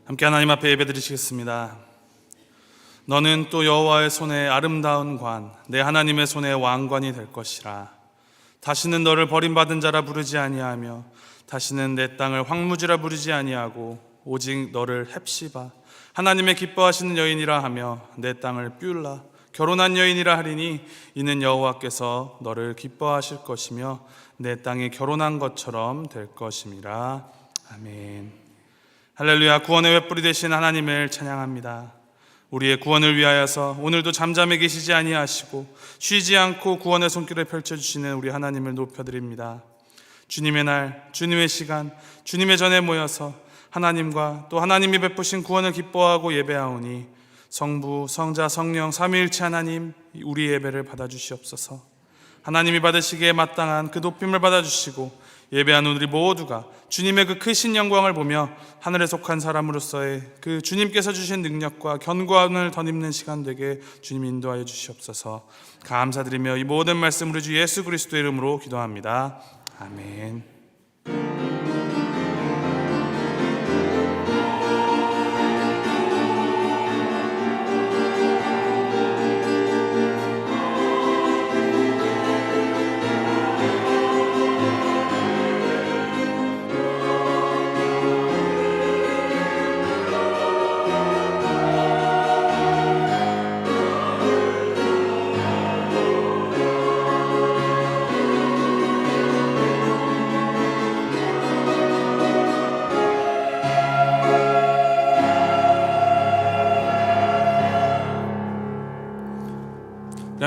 함께 하나님 앞에 예배드리시겠습니다. 너는 또 여호와의 손에 아름다운 관, 내 하나님의 손에 왕관이 될 것이라. 다시는 너를 버림받은 자라 부르지 아니하며 다시는 내 땅을 황무지라 부르지 아니하고 오직 너를 헵시바 하나님의 기뻐하시는 여인이라 하며 내 땅을 뷸라 결혼한 여인이라 하리니 이는 여호와께서 너를 기뻐하실 것이며 내 땅이 결혼한 것처럼 될 것임이라. 아멘. 할렐루야. 구원의 횃불이 되신 하나님을 찬양합니다. 우리의 구원을 위하여서 오늘도 잠잠해 계시지 아니하시고 쉬지 않고 구원의 손길을 펼쳐주시는 우리 하나님을 높여드립니다. 주님의 날, 주님의 시간, 주님의 전에 모여서 하나님과 또 하나님이 베푸신 구원을 기뻐하고 예배하오니 성부, 성자, 성령 삼위일체 하나님, 우리 예배를 받아주시옵소서. 하나님이 받으시기에 마땅한 그 높임을 받아주시고 예배하는 우리 모두가 주님의 그 크신 영광을 보며 하늘에 속한 사람으로서의 그 주님께서 주신 능력과 견고함을 덧입는 시간 되게 주님 인도하여 주시옵소서. 감사드리며 이 모든 말씀 우리 주 예수 그리스도의 이름으로 기도합니다. 아멘.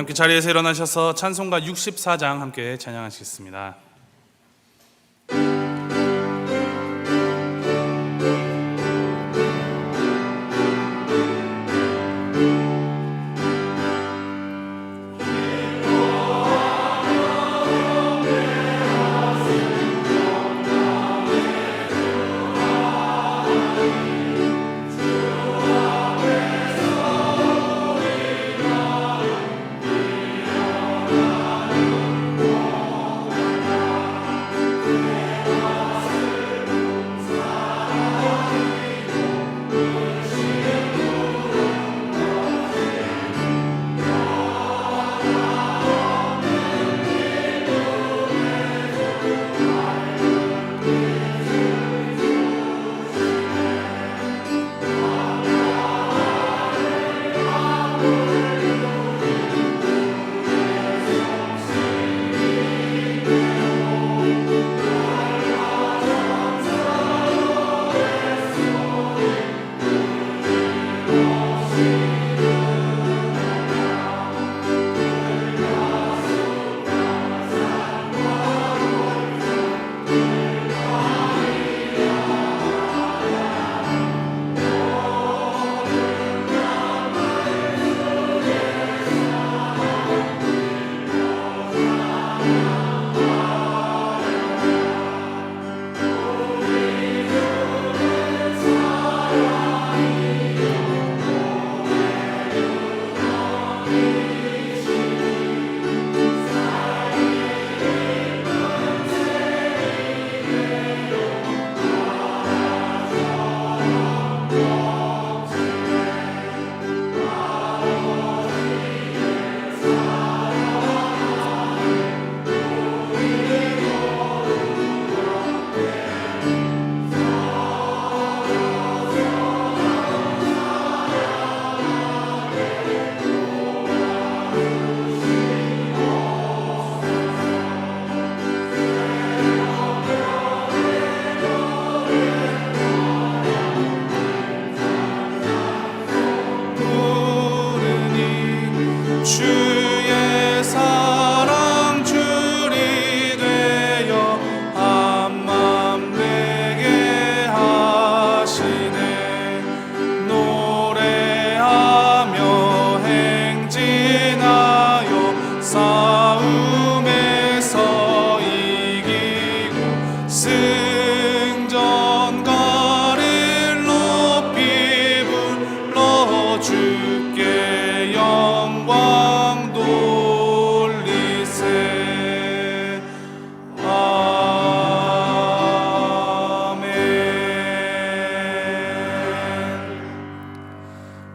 함께 자리에서 일어나셔서 찬송가 64장 함께 찬양하시겠습니다.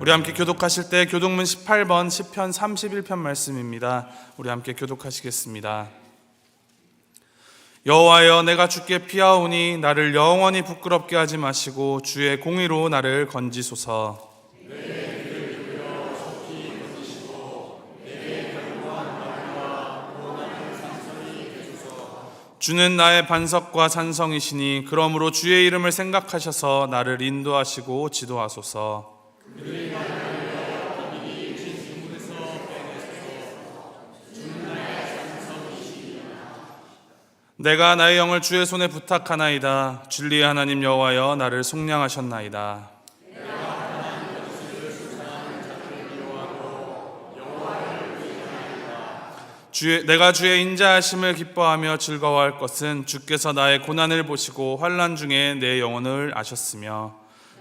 우리 함께 교독하실 때 교독문 18번 시편 31편 말씀입니다. 우리 함께 교독하시겠습니다. 여호와여, 내가 주께 피하오니 나를 영원히 부끄럽게 하지 마시고 주의 공의로 나를 건지소서. 주는 나의 반석과 산성이시니 그러므로 주의 이름을 생각하셔서 나를 인도하시고 지도하소서. 내가 나의 영을 주의 손에 부탁하나이다. 진리의 하나님 여호와여, 나를 속량하셨나이다. 내가 주의 인자하심을 기뻐하며 즐거워할 것은 주께서 나의 고난을 보시고 환난 중에 내 영혼을 아셨으며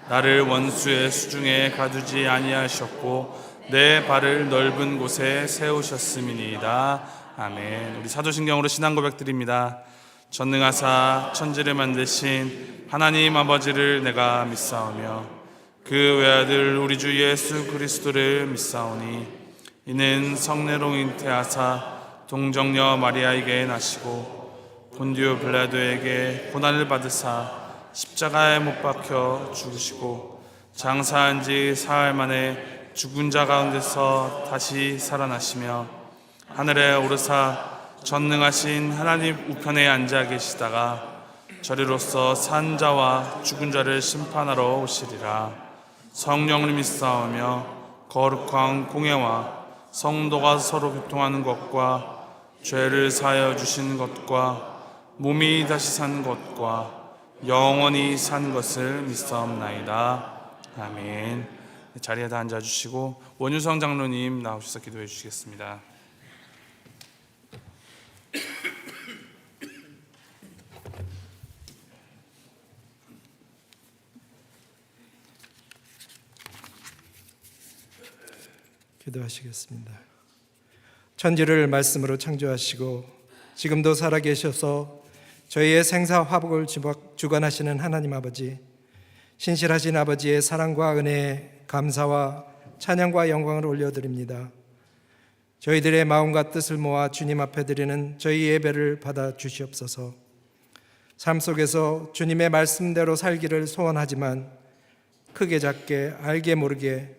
나를 원수의 수중에 가두지 아니하셨고 내 발을 넓은 곳에 세우셨음이니이다. 아멘. 우리 사도신경으로 신앙 고백드립니다. 전능하사 천지를 만드신 하나님 아버지를 내가 믿사오며 그 외아들 우리 주 예수 그리스도를 믿사오니 이는 성례로 잉태하사 동정녀 마리아에게 나시고 본디오 빌라도에게 고난을 받으사 십자가에 못 박혀 죽으시고 장사한 지 사흘 만에 죽은 자 가운데서 다시 살아나시며 하늘에 오르사 전능하신 하나님 우편에 앉아 계시다가 저리로서 산 자와 죽은 자를 심판하러 오시리라. 성령을 믿사오며 거룩한 공예와 성도가 서로 교통하는 것과 죄를 사하여 주신 것과 몸이 다시 산 것과 영원히 산 것을 믿사옵나이다. 아멘. 자리에 다 앉아주시고 원유성 장로님 나오셔서 기도해 주시겠습니다. 기도하시겠습니다. 천지를 말씀으로 창조하시고 지금도 살아계셔서 저희의 생사 화복을 주관하시는 하나님 아버지, 신실하신 아버지의 사랑과 은혜에 감사와 찬양과 영광을 올려드립니다. 저희들의 마음과 뜻을 모아 주님 앞에 드리는 저희 예배를 받아 주시옵소서. 삶 속에서 주님의 말씀대로 살기를 소원하지만 크게 작게 알게 모르게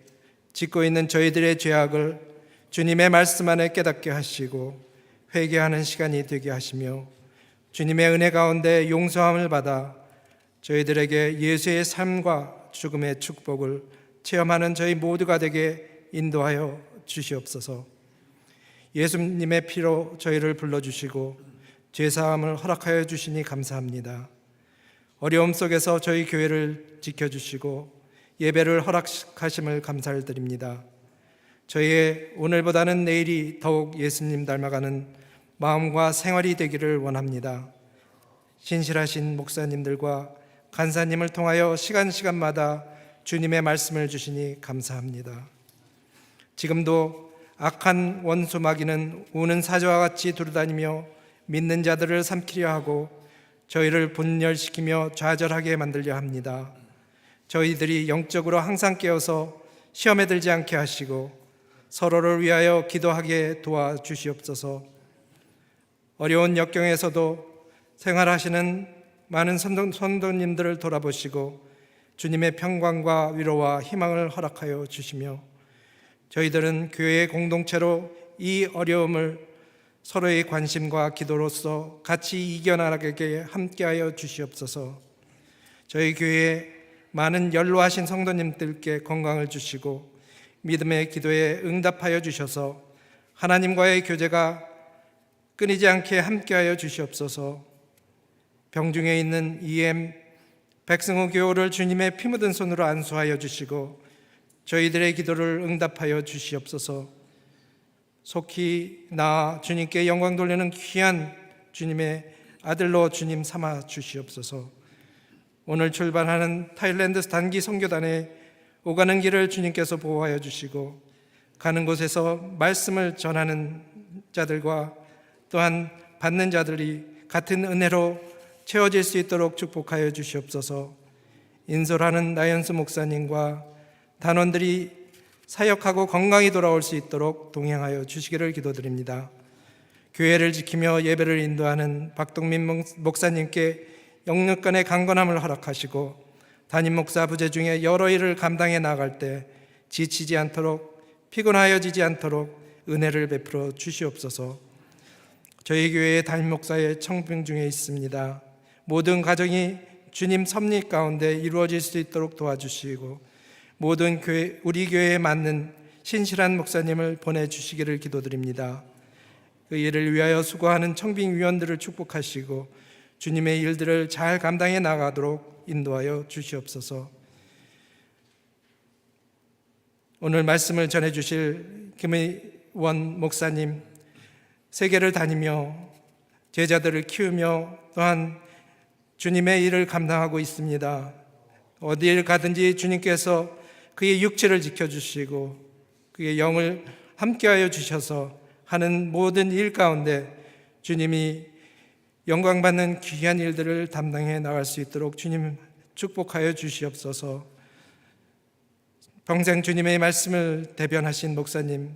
짓고 있는 저희들의 죄악을 주님의 말씀 안에 깨닫게 하시고 회개하는 시간이 되게 하시며 주님의 은혜 가운데 용서함을 받아 저희들에게 예수의 삶과 죽음의 축복을 체험하는 저희 모두가 되게 인도하여 주시옵소서. 예수님의 피로 저희를 불러주시고 죄사함을 허락하여 주시니 감사합니다. 어려움 속에서 저희 교회를 지켜주시고 예배를 허락하심을 감사를 드립니다. 저희의 오늘보다는 내일이 더욱 예수님 닮아가는 마음과 생활이 되기를 원합니다. 신실하신 목사님들과 간사님을 통하여 시간마다 주님의 말씀을 주시니 감사합니다. 지금도 악한 원수 마귀는 우는 사자와 같이 두루다니며 믿는 자들을 삼키려 하고 저희를 분열시키며 좌절하게 만들려 합니다. 저희들이 영적으로 항상 깨어서 시험에 들지 않게 하시고 서로를 위하여 기도하게 도와주시옵소서. 어려운 역경에서도 생활하시는 많은 성도님들을 돌아보시고 주님의 평강과 위로와 희망을 허락하여 주시며 저희들은 교회의 공동체로 이 어려움을 서로의 관심과 기도로서 같이 이겨나가게 함께하여 주시옵소서. 저희 교회에 많은 연로하신 성도님들께 건강을 주시고 믿음의 기도에 응답하여 주셔서 하나님과의 교제가 끊이지 않게 함께하여 주시옵소서. 병중에 있는 EM 백승호 교우를 주님의 피 묻은 손으로 안수하여 주시고 저희들의 기도를 응답하여 주시옵소서. 속히 나아 주님께 영광 돌리는 귀한 주님의 아들로 주님 삼아 주시옵소서. 오늘 출발하는 타일랜드 단기 선교단에 오가는 길을 주님께서 보호하여 주시고 가는 곳에서 말씀을 전하는 자들과 또한 받는 자들이 같은 은혜로 채워질 수 있도록 축복하여 주시옵소서. 인솔하는 나연수 목사님과 단원들이 사역하고 건강히 돌아올 수 있도록 동행하여 주시기를 기도드립니다. 교회를 지키며 예배를 인도하는 박동민 목사님께 영육간의 강건함을 허락하시고 담임 목사 부재 중에 여러 일을 감당해 나갈 때 지치지 않도록 피곤하여지지 않도록 은혜를 베풀어 주시옵소서. 저희 교회의 담임 목사의 청빙 중에 있습니다. 모든 가정이 주님 섭리 가운데 이루어질 수 있도록 도와주시고 모든 우리 교회에 맞는 신실한 목사님을 보내주시기를 기도드립니다. 그 일을 위하여 수고하는 청빙위원들을 축복하시고 주님의 일들을 잘 감당해 나가도록 인도하여 주시옵소서. 오늘 말씀을 전해주실 김의원 목사님, 세계를 다니며 제자들을 키우며 또한 주님의 일을 감당하고 있습니다. 어디를 가든지 주님께서 그의 육체를 지켜주시고 그의 영을 함께하여 주셔서 하는 모든 일 가운데 주님이 영광받는 귀한 일들을 담당해 나갈 수 있도록 주님 축복하여 주시옵소서. 평생 주님의 말씀을 대변하신 목사님,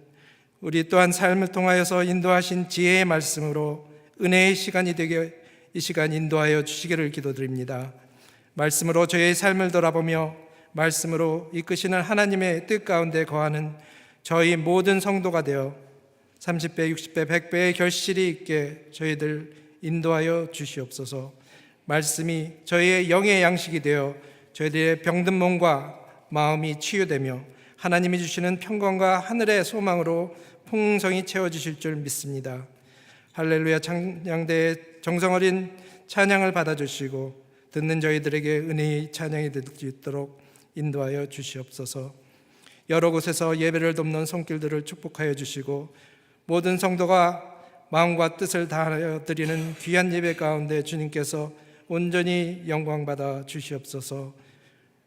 우리 또한 삶을 통하여서 인도하신 지혜의 말씀으로 은혜의 시간이 되게 이 시간 인도하여 주시기를 기도드립니다. 말씀으로 저의 삶을 돌아보며 말씀으로 이끄시는 하나님의 뜻 가운데 거하는 저희 모든 성도가 되어 30배, 60배, 100배의 결실이 있게 저희들 인도하여 주시옵소서. 말씀이 저희의 영의 양식이 되어 저희들의 병든 몸과 마음이 치유되며 하나님이 주시는 평강과 하늘의 소망으로 풍성히 채워주실 줄 믿습니다. 할렐루야 찬양대의 정성어린 찬양을 받아주시고 듣는 저희들에게 은혜의 찬양이 될 수 있도록 인도하여 주시옵소서. 여러 곳에서 예배를 돕는 손길들을 축복하여 주시고 모든 성도가 마음과 뜻을 다하여 드리는 귀한 예배 가운데 주님께서 온전히 영광받아 주시옵소서.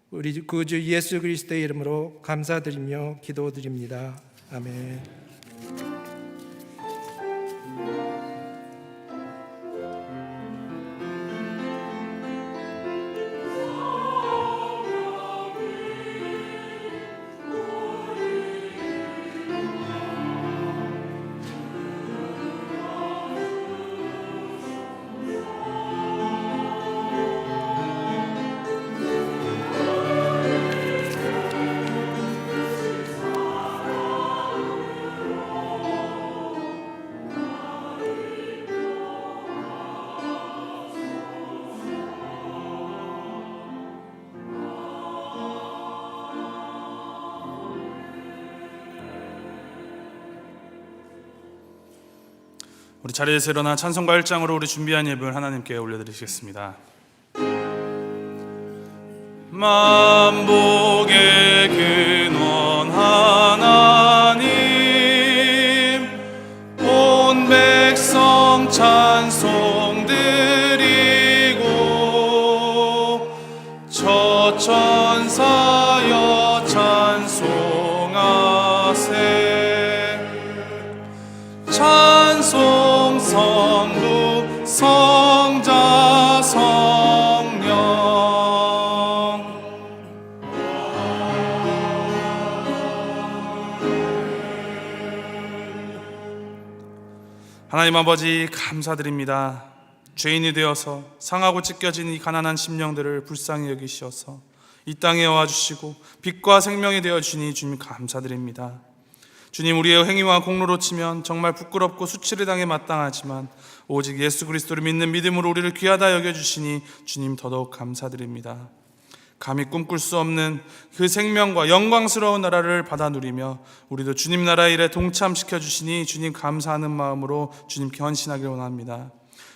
우리 구주 예수 그리스도의 이름으로 감사드리며 기도드립니다. 아멘. 우리 자리에서 일어나 찬송가 1장으로 우리 준비한 예배를 하나님께 올려드리겠습니다. 만복의 근원 하나님, 온 백성 찬송 드리고 저 천사여 찬송하세. 찬송 성부 성자 성령. 하나님 아버지 감사드립니다. 죄인이 되어서 상하고 찢겨진 이 가난한 심령들을 불쌍히 여기시어서 이 땅에 와주시고 빛과 생명이 되어주시니 주님 감사드립니다. 주님, 우리의 행위와 공로로 치면 정말 부끄럽고 수치를 당해 마땅하지만 오직 예수 그리스도를 믿는 믿음으로 우리를 귀하다 여겨주시니 주님 더더욱 감사드립니다. 감히 꿈꿀 수 없는 그 생명과 영광스러운 나라를 받아 누리며 우리도 주님 나라 일에 동참시켜 주시니 주님 감사하는 마음으로 주님께 헌신하길 원합니다.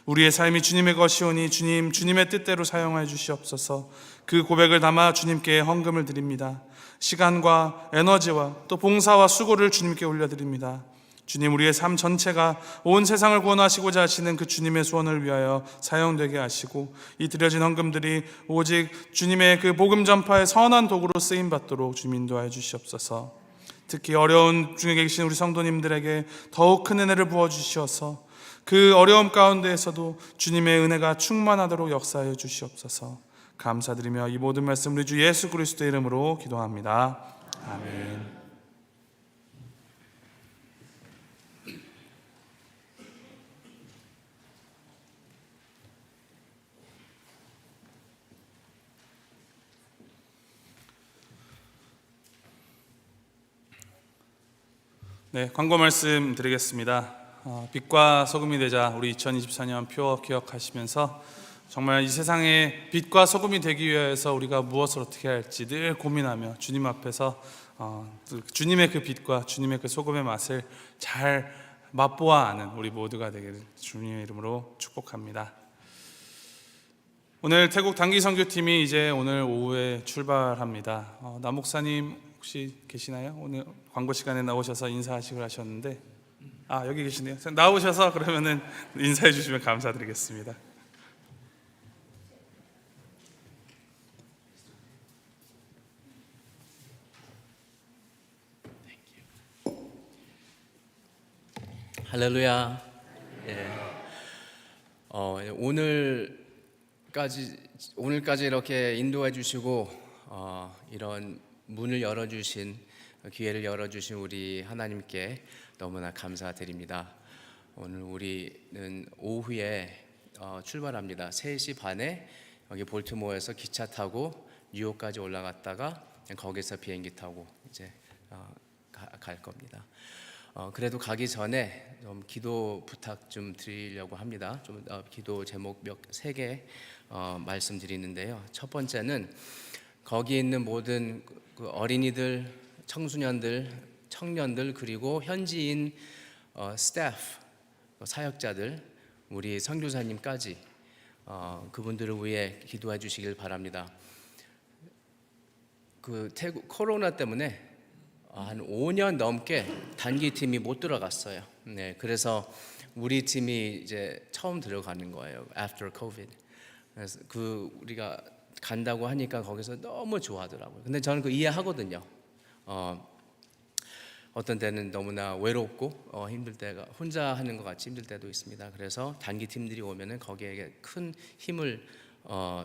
우리의 삶이 주님의 것이오니 주님, 주님의 뜻대로 사용하여 주시옵소서. 그 고백을 담아 주님께 헌금을 드립니다. 시간과 에너지와 또 봉사와 수고를 주님께 올려드립니다. 주님, 우리의 삶 전체가 온 세상을 구원하시고자 하시는 그 주님의 소원을 위하여 사용되게 하시고 이 드려진 헌금들이 오직 주님의 그 복음 전파의 선한 도구로 쓰임받도록 주님 인도하여 주시옵소서. 특히 어려운 중에 계신 우리 성도님들에게 더욱 큰 은혜를 부어주시어서 그 어려움 가운데에서도 주님의 은혜가 충만하도록 역사하여 주시옵소서. 감사드리며 이 모든 말씀 우리 주 예수 그리스도의 이름으로 기도합니다. 아멘. 네, 광고 말씀 드리겠습니다. 빛과 소금이 되자 우리 2024년 표 기억하시면서 정말 이 세상에 빛과 소금이 되기 위해서 우리가 무엇을 어떻게 할지 늘 고민하며 주님 앞에서 주님의 그 빛과 주님의 그 소금의 맛을 잘 맛보아 아는 우리 모두가 되기를 주님의 이름으로 축복합니다. 오늘 태국 단기 선교팀이 이제 오늘 오후에 출발합니다. 남 목사님 혹시 계시나요? 오늘 광고 시간에 나오셔서 인사하시기로 하셨는데 여기 계시네요. 나오셔서 그러면은 인사해 주시면 감사드리겠습니다. 할렐루야. 예. 오늘까지 이렇게 인도해 주시고 이런 문을 열어 주신 기회를 열어 주신 우리 하나님께 너무나 감사드립니다. 오늘 우리는 오후에 출발합니다. 3시 반에 여기 볼티모어에서 기차 타고 뉴욕까지 올라갔다가 거기서 비행기 타고 이제 갈 겁니다. 그래도 가기 전에 좀 기도 부탁 좀 드리려고 합니다. 좀 기도 제목 3개 말씀드리는데요. 첫 번째는 거기 있는 모든 그 어린이들, 청소년들, 청년들 그리고 현지인 스태프, 사역자들, 우리 선교사님까지 그분들을 위해 기도해 주시길 바랍니다. 그 태국 코로나 때문에 한 5년 넘게 단기팀이 못 들어갔어요. 네, 그래서 우리 팀이 이제 처음 들어가는 거예요. After COVID. 그래서 우리가 간다고 하니까 거기서 너무 좋아하더라고요. 근데 저는 이해하거든요. 어떤 때는 너무나 외롭고 힘들 때가 혼자 하는 것 같이 힘들 때도 있습니다. 그래서 단기 팀들이 오면은 거기에 큰 힘을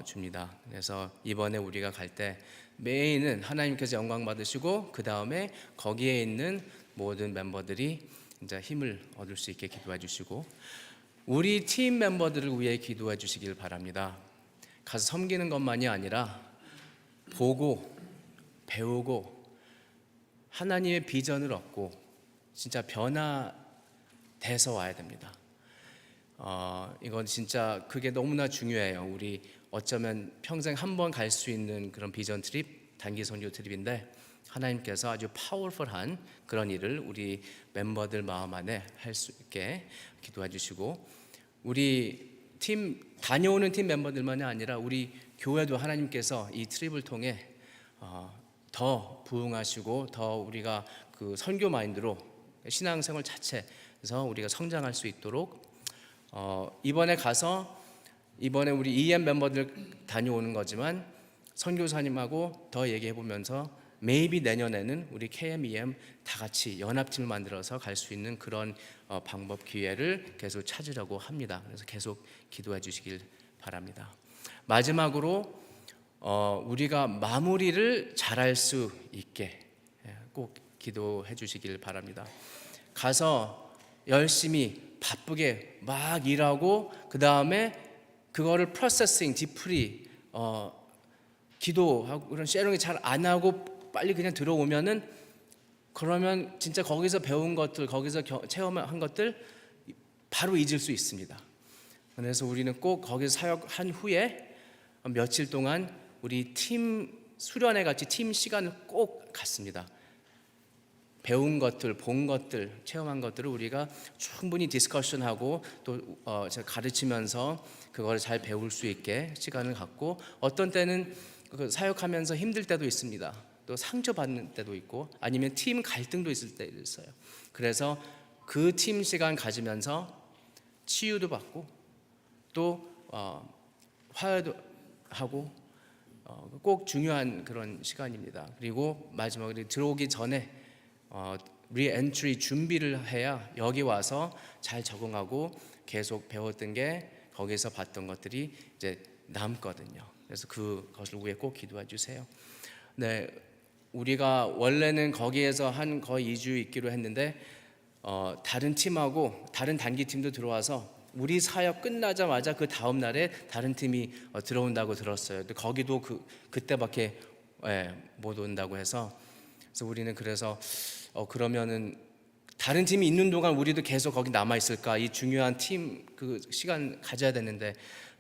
줍니다. 그래서 이번에 우리가 갈 때 메인은 하나님께서 영광 받으시고 그 다음에 거기에 있는 모든 멤버들이 이제 힘을 얻을 수 있게 기도해 주시고 우리 팀 멤버들을 위해 기도해 주시길 바랍니다. 가서 섬기는 것만이 아니라 보고 배우고 하나님의 비전을 얻고 진짜 변화돼서 와야 됩니다. 이건 진짜 그게 너무나 중요해요. 우리 어쩌면 평생 한 번 갈 수 있는 그런 비전 트립, 단기 선교 트립인데 하나님께서 아주 파워풀한 그런 일을 우리 멤버들 마음 안에 할 수 있게 기도해 주시고 우리 팀 다녀오는 팀 멤버들만이 아니라 우리 교회도 하나님께서 이 트립을 통해 더 부흥하시고 더 우리가 그 선교 마인드로 신앙생활 자체에서 우리가 성장할 수 있도록 이번에 우리 EM 멤버들 다녀오는 거지만 선교사님하고 더 얘기해 보면서 maybe 내년에는 우리 KMEM 다 같이 연합팀을 만들어서 갈 수 있는 그런 방법 기회를 계속 찾으려고 합니다. 그래서 계속 기도해 주시길 바랍니다. 마지막으로 우리가 마무리를 잘할 수 있게 꼭 기도해 주시길 바랍니다. 가서 열심히 바쁘게 막 일하고 그 다음에 그거를 프로세싱, 디프리 기도하고 그런 쉐어링이 잘 안 하고 빨리 그냥 들어오면은 그러면 진짜 거기서 배운 것들, 거기서 체험한 것들 바로 잊을 수 있습니다. 그래서 우리는 꼭 거기서 사역한 후에 며칠 동안 우리 팀 수련회 같이 팀 시간을 꼭 갖습니다. 배운 것들, 본 것들, 체험한 것들을 우리가 충분히 디스커션하고 또 제가 가르치면서 그걸 잘 배울 수 있게 시간을 갖고 어떤 때는 사역하면서 힘들 때도 있습니다. 또 상처받는 때도 있고 아니면 팀 갈등도 있을 때도 있어요. 그래서 그 팀 시간 가지면서 치유도 받고 또 화해도 하고 꼭 중요한 그런 시간입니다. 그리고 마지막으로 들어오기 전에 리엔트리 준비를 해야 여기 와서 잘 적응하고 계속 배웠던 게 거기서 봤던 것들이 이제 남거든요. 그래서 그것을 위해 꼭 기도해 주세요. 네, 우리가 원래는 거기에서 한 거의 2주 있기로 했는데 다른 팀하고 다른 단기 팀도 들어와서 우리 사역 끝나자마자 그 다음 날에 다른 팀이 들어온다고 들었어요. 근데 거기도 그때밖에 못 온다고 해서 그래서 우리는 그러면은 다른 팀이 있는 동안 우리도 계속 거기 남아 있을까? 이 중요한 팀 그 시간 가져야 되는데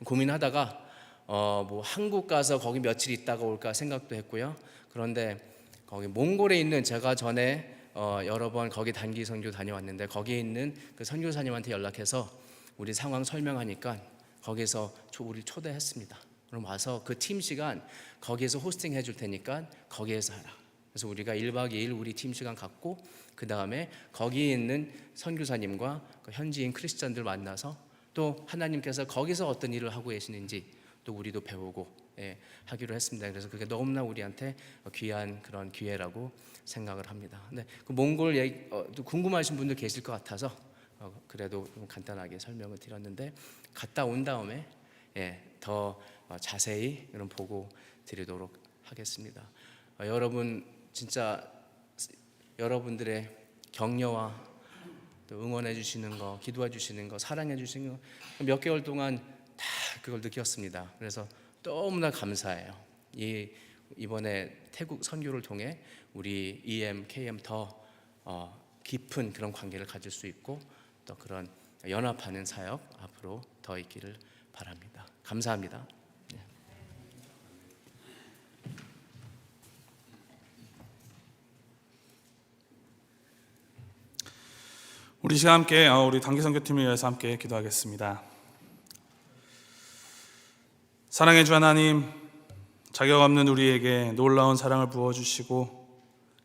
고민하다가 뭐 한국 가서 거기 며칠 있다가 올까 생각도 했고요. 그런데 거기 몽골에 있는, 제가 전에 여러 번 거기 단기 선교 다녀왔는데 거기에 있는 그 선교사님한테 연락해서 우리 상황 설명하니까 거기서 우리 초대했습니다. 그럼 와서 그 팀 시간 거기에서 호스팅 해줄 테니까 거기에서 하라. 그래서 우리가 1박 2일 우리 팀 시간 갖고 그 다음에 거기에 있는 선교사님과 그 현지인 크리스찬들 만나서 또 하나님께서 거기서 어떤 일을 하고 계시는지 또 우리도 배우고 하기로 했습니다. 그래서 그게 너무나 우리한테 귀한 그런 기회라고 생각을 합니다. 근데 그 몽골 얘기 궁금하신 분들 계실 것 같아서 그래도 좀 간단하게 설명을 드렸는데 갔다 온 다음에 더 자세히 그런 보고 드리도록 하겠습니다. 여러분 진짜 여러분들의 격려와 또 응원해 주시는 거, 기도해 주시는 거, 사랑해 주시는 거 몇 개월 동안 다 그걸 느꼈습니다. 그래서 너무나 감사해요. 이번에 태국 선교를 통해 우리 EM, KM 더 깊은 그런 관계를 가질 수 있고 또 그런 연합하는 사역 앞으로 더 있기를 바랍니다. 감사합니다. 우리 시간 함께 우리 단기 선교팀을 위해서 함께 기도하겠습니다. 사랑해 주 하나님, 자격 없는 우리에게 놀라운 사랑을 부어주시고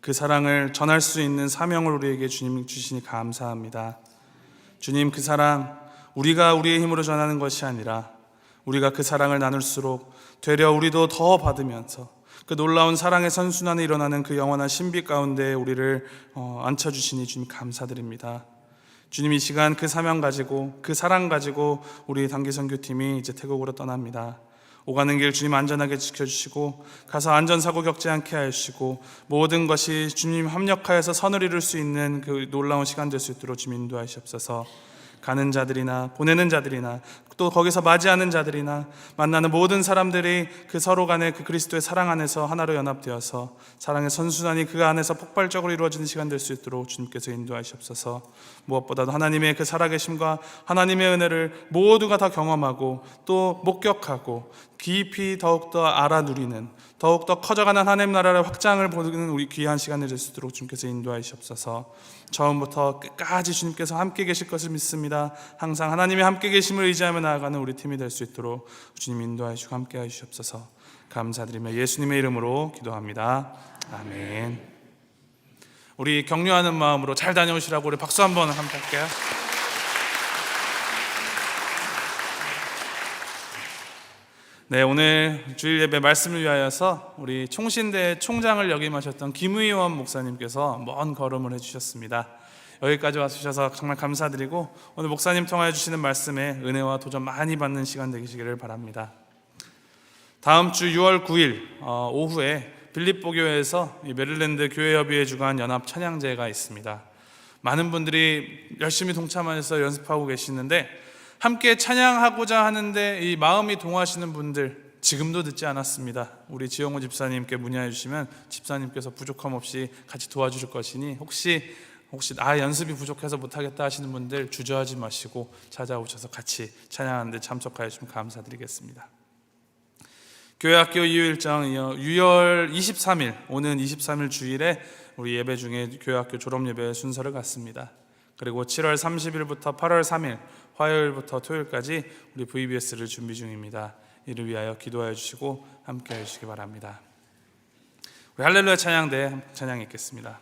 그 사랑을 전할 수 있는 사명을 우리에게 주님 주시니 감사합니다. 주님, 그 사랑 우리가 우리의 힘으로 전하는 것이 아니라 우리가 그 사랑을 나눌수록 되려 우리도 더 받으면서 그 놀라운 사랑의 선순환이 일어나는 그 영원한 신비 가운데 우리를 앉혀주시니 주님 감사드립니다. 주님, 이 시간 그 사명 가지고 그 사랑 가지고 우리 단기 선교팀이 이제 태국으로 떠납니다. 오가는 길 주님 안전하게 지켜주시고 가서 안전사고 겪지 않게 하시고 모든 것이 주님 합력하여서 선을 이룰 수 있는 그 놀라운 시간 될 수 있도록 주님 인도하시옵소서. 가는 자들이나 보내는 자들이나 또 거기서 맞이하는 자들이나 만나는 모든 사람들이 그 서로 간의 그 그리스도의 사랑 안에서 하나로 연합되어서 사랑의 선순환이 그 안에서 폭발적으로 이루어지는 시간 될 수 있도록 주님께서 인도하시옵소서. 무엇보다도 하나님의 그 살아계심과 하나님의 은혜를 모두가 다 경험하고 또 목격하고 깊이 더욱더 알아 누리는, 더욱더 커져가는 하나님 나라의 확장을 보는 우리 귀한 시간이 될 수 있도록 주님께서 인도하시옵소서. 처음부터 끝까지 주님께서 함께 계실 것을 믿습니다. 항상 하나님의 함께 계심을 의지하며 나아가는 우리 팀이 될 수 있도록 주님 인도하시고 함께 하시옵소서. 감사드리며 예수님의 이름으로 기도합니다. 아멘. 우리 격려하는 마음으로 잘 다녀오시라고 우리 박수 한번 함께 할게요. 네, 오늘 주일 예배 말씀을 위하여서 우리 총신대 총장을 역임하셨던 김의원 목사님께서 먼 걸음을 해주셨습니다. 여기까지 와주셔서 정말 감사드리고 오늘 목사님 통하여 주시는 말씀에 은혜와 도전 많이 받는 시간 되시기를 바랍니다. 다음 주 6월 9일 오후에 빌립보 교회에서 메릴랜드 교회협의회 주관 연합 찬양제가 있습니다. 많은 분들이 열심히 동참해서 연습하고 계시는데 함께 찬양하고자 하는데 이 마음이 동하시는 분들 지금도 늦지 않았습니다. 우리 지영호 집사님께 문의해 주시면 집사님께서 부족함 없이 같이 도와주실 것이니 혹시 연습이 부족해서 못하겠다 하시는 분들 주저하지 마시고 찾아오셔서 같이 찬양하는 데 참석하여 주시면 감사드리겠습니다. 교회학교 이후 일정 6월 23일 오는 23일 주일에 우리 예배 중에 교회학교 졸업예배 순서를 갖습니다. 그리고 7월 30일부터 8월 3일 화요일부터 토요일까지 우리 VBS를 준비 중입니다. 이를 위하여 기도하여 주시고 함께 해주시기 바랍니다. 우리 할렐루야 찬양대 찬양 읽겠습니다.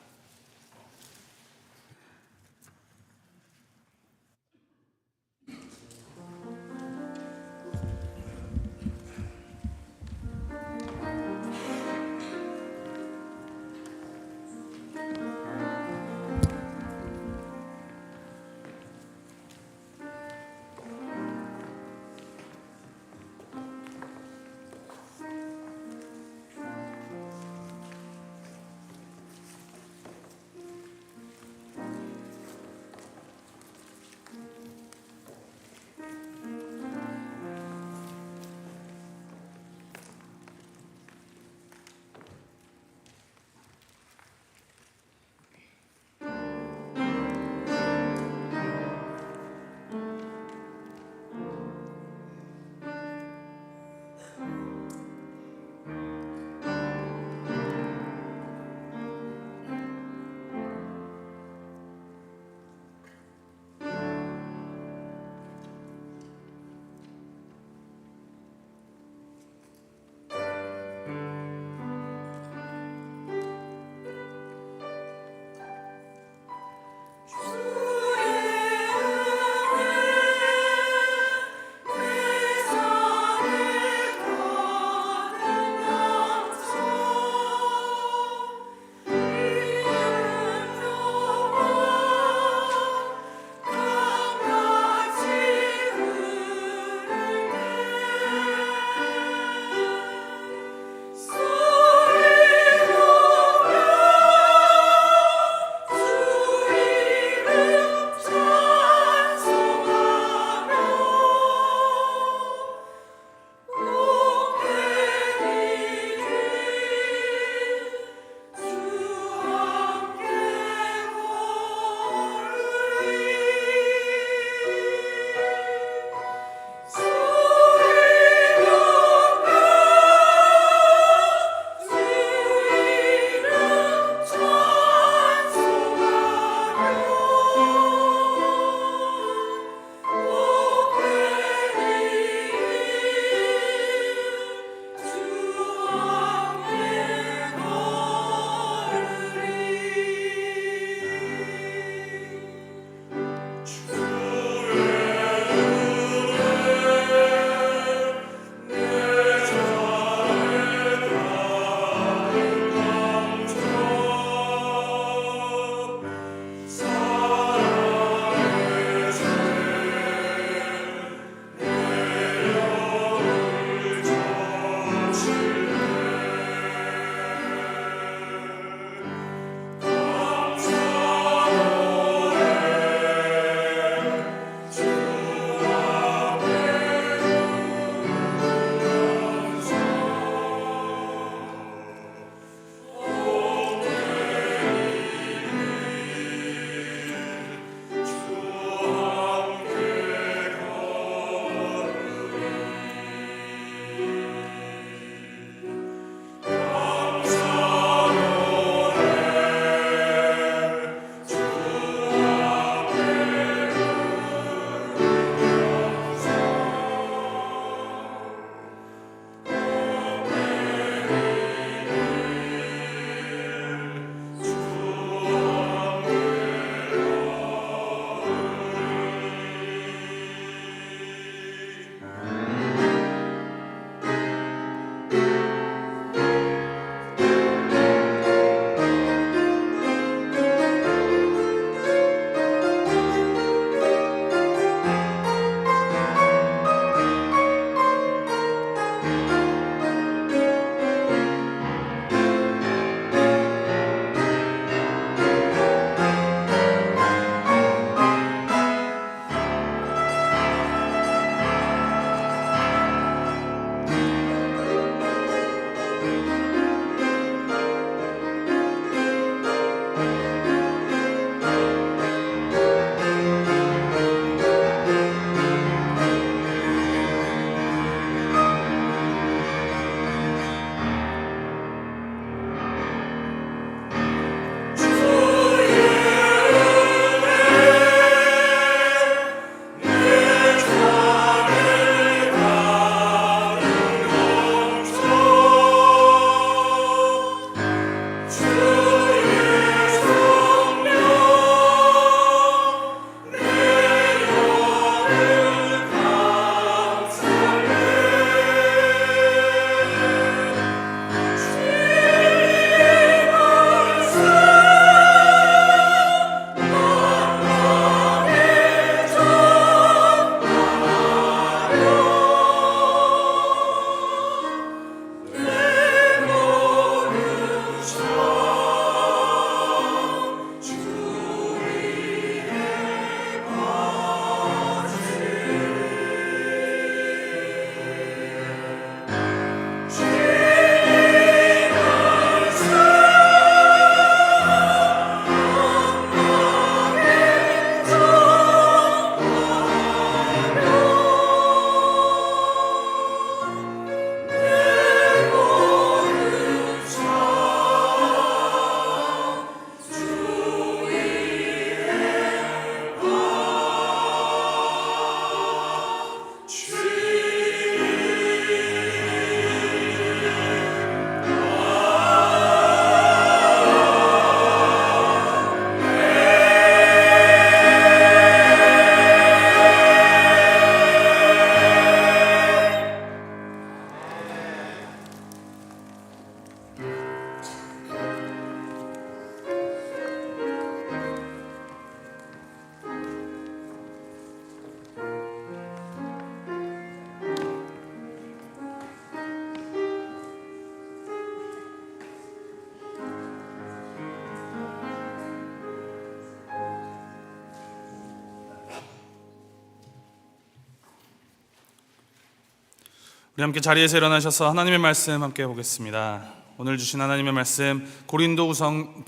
우리 함께 자리에서 일어나셔서 하나님의 말씀 함께 보겠습니다. 오늘 주신 하나님의 말씀 고린도후서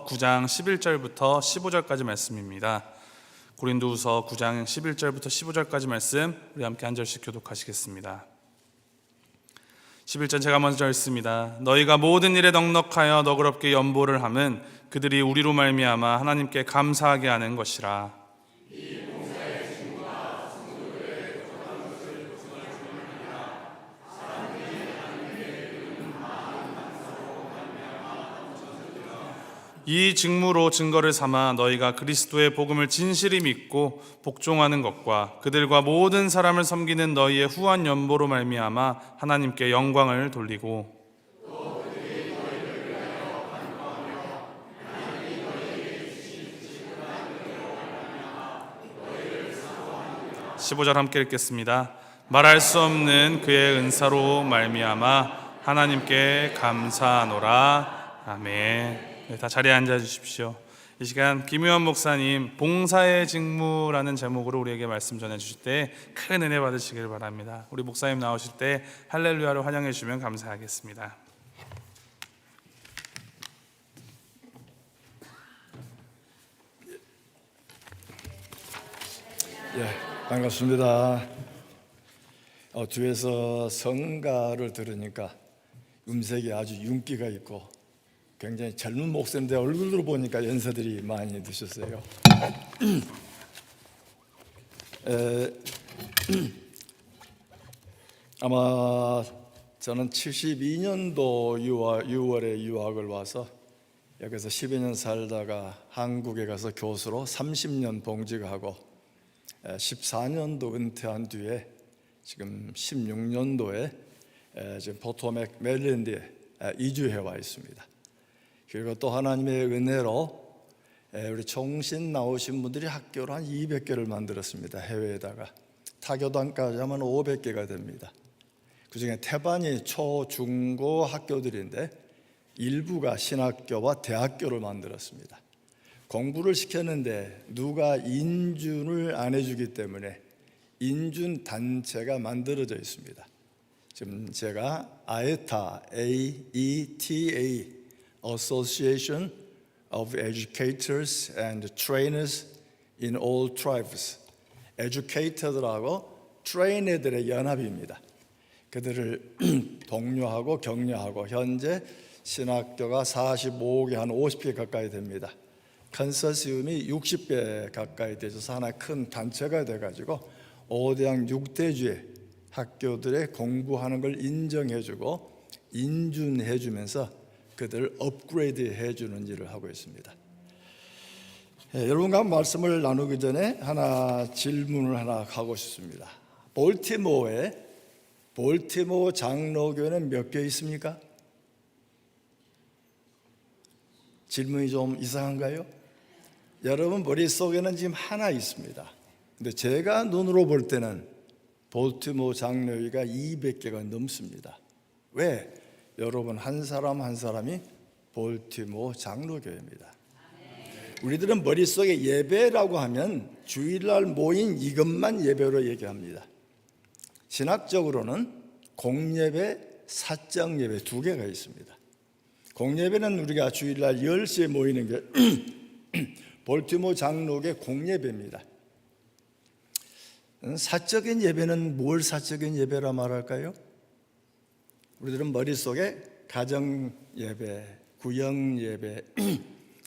9장 11절부터 15절까지 말씀입니다. 고린도후서 9장 11절부터 15절까지 말씀 우리 함께 한 절씩 교독하시겠습니다. 11절 제가 먼저 읽습니다. 너희가 모든 일에 넉넉하여 너그럽게 연보를 함은 그들이 우리로 말미암아 하나님께 감사하게 하는 것이라. 이 직무로 증거를 삼아 너희가 그리스도의 복음을 진실히 믿고 복종하는 것과 그들과 모든 사람을 섬기는 너희의 후한 연보로 말미암아 하나님께 영광을 돌리고 15절 함께 읽겠습니다. 말할 수 없는 그의 은사로 말미암아 하나님께 감사하노라. 아멘. 네, 다 자리에 앉아 주십시오. 이 시간 김유한 목사님 봉사의 직무라는 제목으로 우리에게 말씀 전해 주실 때 큰 은혜 받으시길 바랍니다. 우리 목사님 나오실 때 할렐루야로 환영해 주시면 감사하겠습니다. 반갑습니다. 뒤에서 성가를 들으니까 음색이 아주 윤기가 있고 굉장히 젊은 목소리인데 얼굴로 보니까 연세들이 많이 드셨어요. 아마 저는 72년도 6월에 유학을 와서 여기서 10여 년 살다가 한국에 가서 교수로 30년 봉직하고 14년도 은퇴한 뒤에 지금 16년도에 지금 포토맥 메릴랜드에 이주해 와 있습니다. 그리고 또 하나님의 은혜로 우리 총신 나오신 분들이 학교를 한 200개를 만들었습니다. 해외에다가 타교단까지 하면 500개가 됩니다. 그중에 태반이 초, 중고 학교들인데 일부가 신학교와 대학교를 만들었습니다. 공부를 시켰는데 누가 인준을 안 해주기 때문에 인준 단체가 만들어져 있습니다. 지금 제가 AETA, A-E-T-A Association of Educators and Trainers in All Tribes, 에듀케이터들하고 트레이너들의 연합입니다. 그들을 독려하고 격려하고 현재 신학교가 45개, 한 50개 가까이 됩니다. 컨소시엄이 60개 가까이 되셔서 하나의 큰 단체가 돼가지고 5대양 6대주의 학교들의 공부하는 걸 인정해주고 인준해주면서 그들을 업그레이드 해주는 일을 하고 있습니다. 여러분과 말씀을 나누기 전에 질문을 하나 하고 싶습니다. 볼티모어 장로교회는 몇 개 있습니까? 질문이 좀 이상한가요? 여러분 머릿속에는 지금 하나 있습니다. 근데 제가 눈으로 볼 때는 볼티모어 장로교회가 200개가 넘습니다. 왜? 여러분 한 사람 한 사람이 볼티모어 장로교회입니다. 우리들은 머릿속에 예배라고 하면 주일날 모인 이것만 예배로 얘기합니다. 신학적으로는 공예배, 사적예배 두 개가 있습니다. 공예배는 우리가 주일날 10시에 모이는 게 볼티모어 장로교회 공예배입니다. 사적인 예배는 뭘 사적인 예배라 말할까요? 우리들은 머릿속에 가정예배, 구역예배,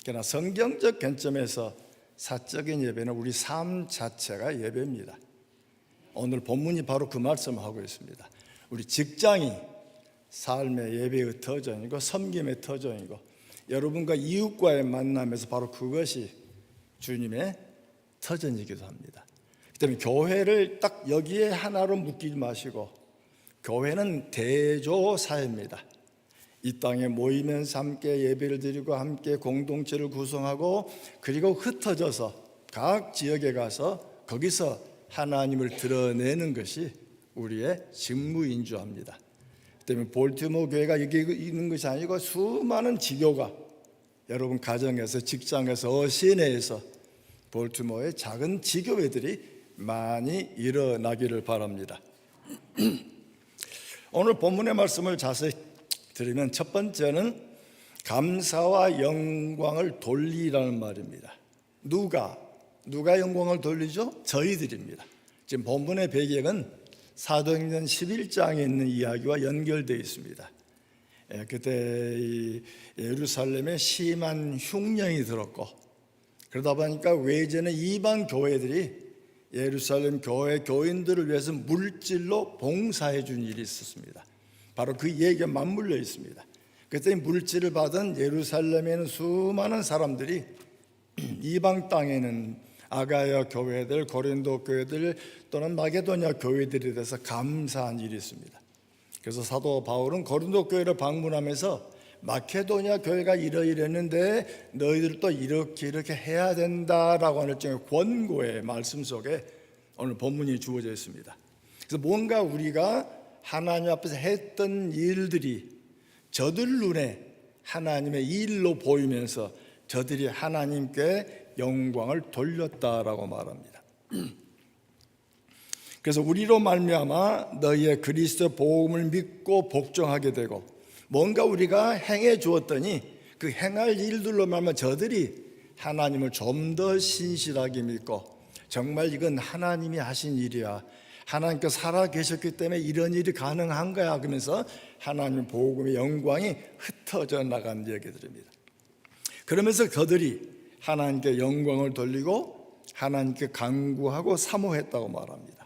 그러나 성경적 관점에서 사적인 예배는 우리 삶 자체가 예배입니다. 오늘 본문이 바로 그 말씀을 하고 있습니다. 우리 직장이 삶의 예배의 터전이고 섬김의 터전이고 여러분과 이웃과의 만남에서 바로 그것이 주님의 터전이기도 합니다. 그 때문에 교회를 딱 여기에 하나로 묶이지 마시고 교회는 대조사회입니다. 이 땅에 모이면서 함께 예배를 드리고 함께 공동체를 구성하고 그리고 흩어져서 각 지역에 가서 거기서 하나님을 드러내는 것이 우리의 직무인주합니다. 때문에 볼티모어 교회가 여기 있는 것이 아니고 수많은 지교가 여러분 가정에서 직장에서 시내에서 볼티모어의 작은 지교회들이 많이 일어나기를 바랍니다. 오늘 본문의 말씀을 자세히 들으면 첫 번째는 감사와 영광을 돌리라는 말입니다. 누가 영광을 돌리죠? 저희들입니다. 지금 본문의 배경은 사도행전 11장에 있는 이야기와 연결되어 있습니다. 그때 이 예루살렘에 심한 흉년이 들었고, 그러다 보니까 외제는 이방 교회들이 예루살렘 교회 교인들을 위해서 물질로 봉사해 준 일이 있었습니다. 바로 그 얘기가 맞물려 있습니다. 그때 물질을 받은 예루살렘에 있는 수많은 사람들이 이방 땅에는 아가야 교회들, 고린도 교회들 또는 마게도냐 교회들에 대해서 감사한 일이 있습니다. 그래서 사도 바울은 고린도 교회를 방문하면서 마케도냐 교회가 이러이랬는데 너희들도 이렇게 해야 된다라고 하는 일종의 권고의 말씀 속에 오늘 본문이 주어져 있습니다. 그래서 뭔가 우리가 하나님 앞에서 했던 일들이 저들 눈에 하나님의 일로 보이면서 저들이 하나님께 영광을 돌렸다라고 말합니다. 그래서 우리로 말미암아 너희의 그리스도 복음을 믿고 복종하게 되고, 뭔가 우리가 행해 주었더니 그 행할 일들로 말미암아 저들이 하나님을 좀 더 신실하게 믿고, 정말 이건 하나님이 하신 일이야, 하나님께서 살아 계셨기 때문에 이런 일이 가능한 거야, 그러면서 하나님 복음의 영광이 흩어져 나간 얘기들입니다. 그러면서 그들이 하나님께 영광을 돌리고 하나님께 간구하고 사모했다고 말합니다.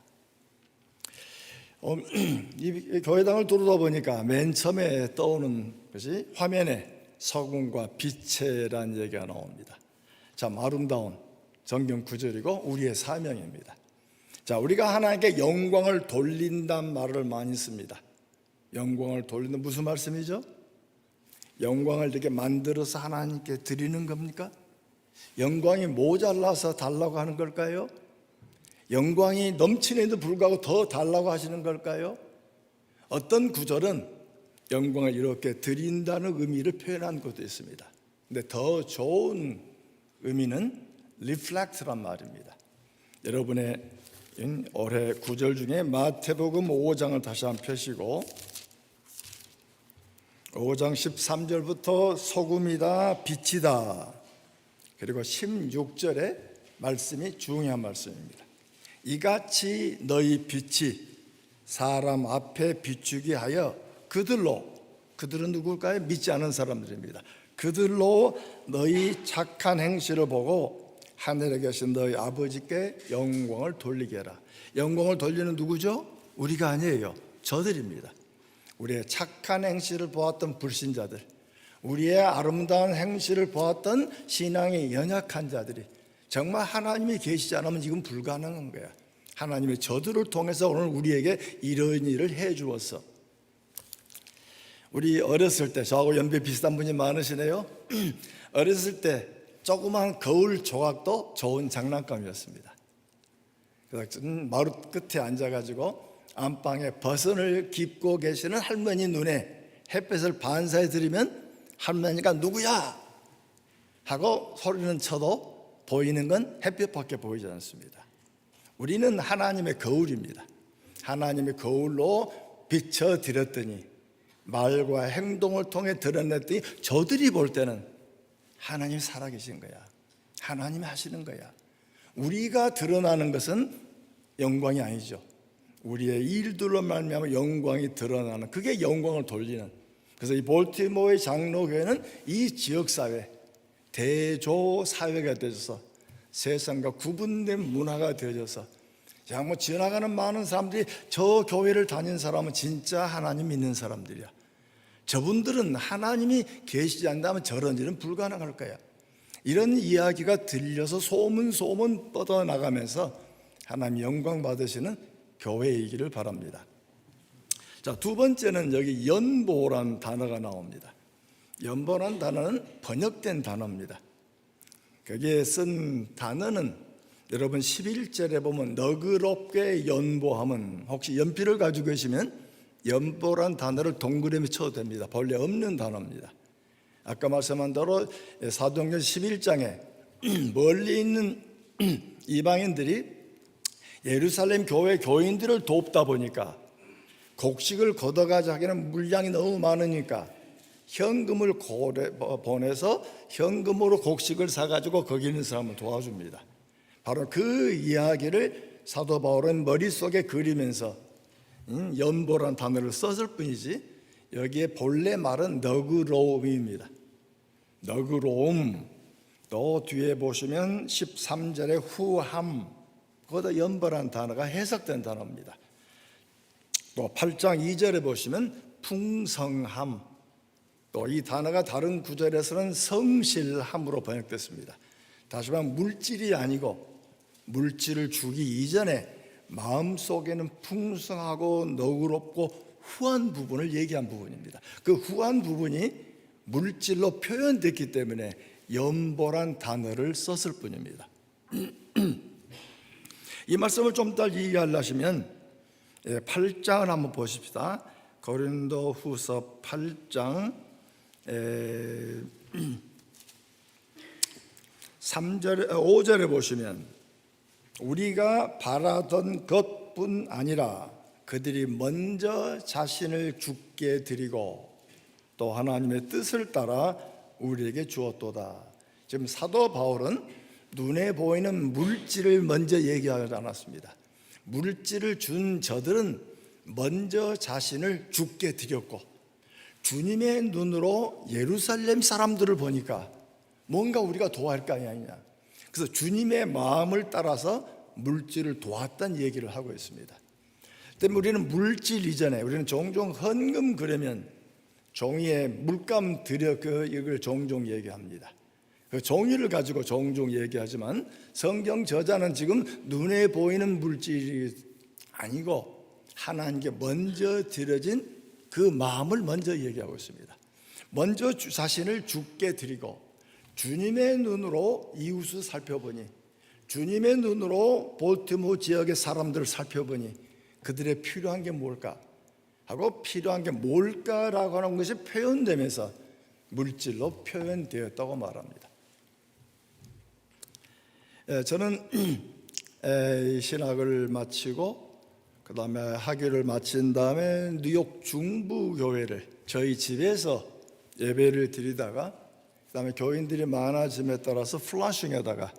이 교회당을 두르다 보니까 맨 처음에 떠오는 것이 화면에 서금과 빛이라는 얘기가 나옵니다. 참 아름다운 성경 구절이고 우리의 사명입니다. 자, 우리가 하나님께 영광을 돌린다는 말을 많이 씁니다. 영광을 돌리는 무슨 말씀이죠? 영광을 이렇게 만들어서 하나님께 드리는 겁니까? 영광이 모자라서 달라고 하는 걸까요? 영광이 넘치는데도 불구하고 더 달라고 하시는 걸까요? 어떤 구절은 영광을 이렇게 드린다는 의미를 표현한 것도 있습니다. 근데 더 좋은 의미는 reflect란 말입니다. 여러분의 올해 구절 중에 마태복음 5장을 다시 한번 펴시고, 5장 13절부터 소금이다 빛이다, 그리고 16절의 말씀이 중요한 말씀입니다. 이같이 너희 빛이 사람 앞에 비추게 하여 그들은 누굴까요? 믿지 않은 사람들입니다. 그들로 너희 착한 행실을 보고 하늘에 계신 너희 아버지께 영광을 돌리게 하라. 영광을 돌리는 누구죠? 우리가 아니에요. 저들입니다. 우리의 착한 행실을 보았던 불신자들, 우리의 아름다운 행실을 보았던 신앙이 연약한 자들이 정말 하나님이 계시지 않으면 이건 불가능한 거야. 하나님의 저들을 통해서 오늘 우리에게 이런 일을 해 주었어. 우리 어렸을 때, 저하고 연배 비슷한 분이 많으시네요. 어렸을 때 조그만 거울 조각도 좋은 장난감이었습니다. 그래서 마루 끝에 앉아가지고 안방에 버선을 깁고 계시는 할머니 눈에 햇볕을 반사해 드리면 할머니가 누구야? 하고 소리는 쳐도 보이는 건 햇볕밖에 보이지 않습니다. 우리는 하나님의 거울입니다. 하나님의 거울로 비춰드렸더니, 말과 행동을 통해 드러냈더니 저들이 볼 때는 하나님이 살아계신 거야, 하나님이 하시는 거야. 우리가 드러나는 것은 영광이 아니죠. 우리의 일들로 말미암아 영광이 드러나는, 그게 영광을 돌리는. 그래서 이 볼티모어의 장로교회는 이 지역사회, 대조 사회가 되어서 세상과 구분된 문화가 되어져서 뭐 지나가는 많은 사람들이 저 교회를 다닌 사람은 진짜 하나님 믿는 사람들이야, 저분들은 하나님이 계시지 않다면 저런 일은 불가능할 거야, 이런 이야기가 들려서 소문 뻗어나가면서 하나님 영광 받으시는 교회이기를 바랍니다. 자, 두 번째는 여기 연보라는 단어가 나옵니다. 연보라는 단어는 번역된 단어입니다. 거기에 쓴 단어는 여러분 11절에 보면 너그럽게 연보함은, 혹시 연필을 가지고 계시면 연보란 단어를 동그라미 쳐도 됩니다. 본래 없는 단어입니다. 아까 말씀한 대로 사도행전 11장에 멀리 있는 이방인들이 예루살렘 교회 교인들을 돕다 보니까 곡식을 걷어가자 하기에는 물량이 너무 많으니까 현금을 보내서 현금으로 곡식을 사가지고 거기 있는 사람을 도와줍니다. 바로 그 이야기를 사도 바울은 머릿속에 그리면서 연보란 단어를 썼을 뿐이지 여기에 본래 말은 너그러움입니다. 너그러움. 또 뒤에 보시면 13절에 후함, 거기다 연보란 단어가 해석된 단어입니다. 또 8장 2절에 보시면 풍성함, 또 이 단어가 다른 구절에서는 성실함으로 번역됐습니다. 다시 말하면 물질이 아니고 물질을 주기 이전에 마음속에는 풍성하고 너그럽고 후한 부분을 얘기한 부분입니다. 그 후한 부분이 물질로 표현됐기 때문에 연보란 단어를 썼을 뿐입니다. 이 말씀을 좀 더 이해하려면 8장을 한번 보십시다. 고린도 후서 8장 5절에 보시면 우리가 바라던 것뿐 아니라 그들이 먼저 자신을 주께 드리고 또 하나님의 뜻을 따라 우리에게 주었도다. 지금 사도 바울은 눈에 보이는 물질을 먼저 얘기하지 않았습니다. 물질을 준 저들은 먼저 자신을 주께 드렸고 주님의 눈으로 예루살렘 사람들을 보니까 뭔가 우리가 도와야 할 거 아니냐. 그래서 주님의 마음을 따라서 물질을 도왔다는 얘기를 하고 있습니다. 때문에 우리는 물질 이전에 우리는 종종 헌금 그러면 종이에 물감 들여 이걸 종종 얘기합니다. 그 종이를 가지고 종종 얘기하지만 성경 저자는 지금 눈에 보이는 물질이 아니고 하나님께 먼저 드려진 그 마음을 먼저 얘기하고 있습니다. 먼저 자신을 주께 드리고 주님의 눈으로 이웃을 살펴보니 주님의 눈으로 볼티모어 지역의 사람들을 살펴보니 그들의 필요한 게 뭘까 하고 필요한 게 뭘까라고 하는 것이 표현되면서 물질로 표현되었다고 말합니다. 저는 신학을 마치고 그 다음에 학위를 마친 다음에 뉴욕 중부교회를 저희 집에서 예배를 드리다가 그 다음에 교인들이 많아짐에 따라서 플러싱에다가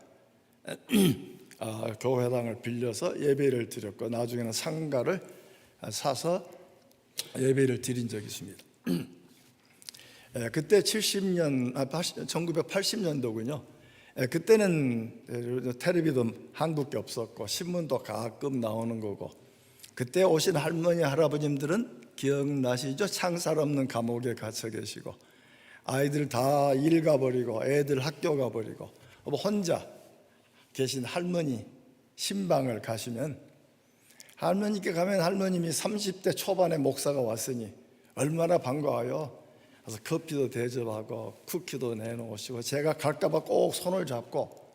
교회당을 빌려서 예배를 드렸고 나중에는 상가를 사서 예배를 드린 적이 있습니다. 그때 1980년도군요. 그때는 텔레비도 한국에 없었고 신문도 가끔 나오는 거고 그때 오신 할머니 할아버님들은 기억나시죠? 창살 없는 감옥에 갇혀 계시고 아이들 다 일 가버리고 애들 학교 가버리고 혼자 계신 할머니 신방을 가시면 할머니께 가면 할머님이 30대 초반의 목사가 왔으니 얼마나 반가워요. 그래서 커피도 대접하고 쿠키도 내놓으시고 제가 갈까봐 꼭 손을 잡고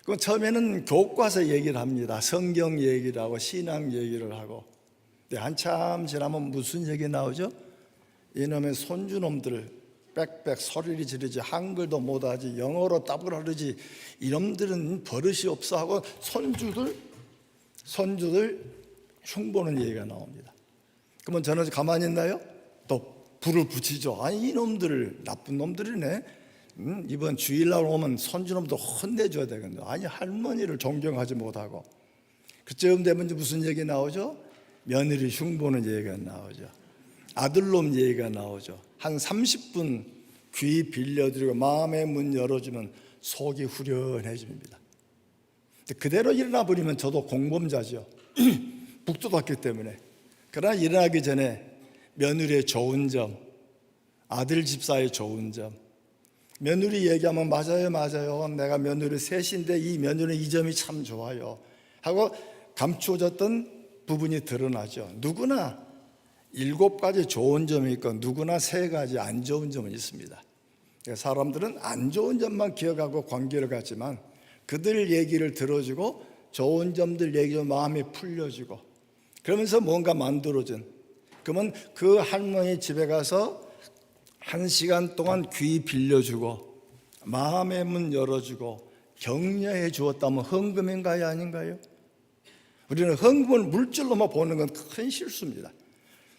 그 처음에는 교과서 얘기를 합니다. 성경 얘기를 하고 신앙 얘기를 하고 근데 한참 지나면 무슨 얘기 나오죠? 이놈의 손주놈들 빽빽 소리를 지르지 한글도 못하지 영어로 답을 하르지 이놈들은 버릇이 없어 하고 손주들 흉보는 얘기가 나옵니다. 그러면 저는 가만히 있나요? 또 불을 붙이죠. 아니 이놈들 나쁜 놈들이네. 이번 주일날 오면 손주놈도 혼내줘야 되겠네. 아니 할머니를 존경하지 못하고 그쯤 되면 무슨 얘기 나오죠? 며느리 흉보는 얘기가 나오죠. 아들놈 얘기가 나오죠. 한 30분 귀 빌려드리고 마음의 문 열어주면 속이 후련해집니다. 그대로 일어나 버리면 저도 공범자죠. 북돋았기 때문에. 그러나 일어나기 전에 며느리의 좋은 점, 아들 집사의 좋은 점, 며느리 얘기하면 맞아요. 내가 며느리 셋인데 이 며느리 이 점이 참 좋아요 하고 감추어졌던 부분이 드러나죠. 누구나 7가지 좋은 점이 있고 누구나 3가지 안 좋은 점은 있습니다. 사람들은 안 좋은 점만 기억하고 관계를 갖지만 그들 얘기를 들어주고 좋은 점들 얘기로 마음이 풀려지고 그러면서 뭔가 만들어진 그러면 그 할머니 집에 가서 1시간 동안 귀 빌려주고 마음의 문 열어주고 격려해 주었다면 헌금인가요? 아닌가요? 우리는 헌금을 물질로만 보는 건 큰 실수입니다.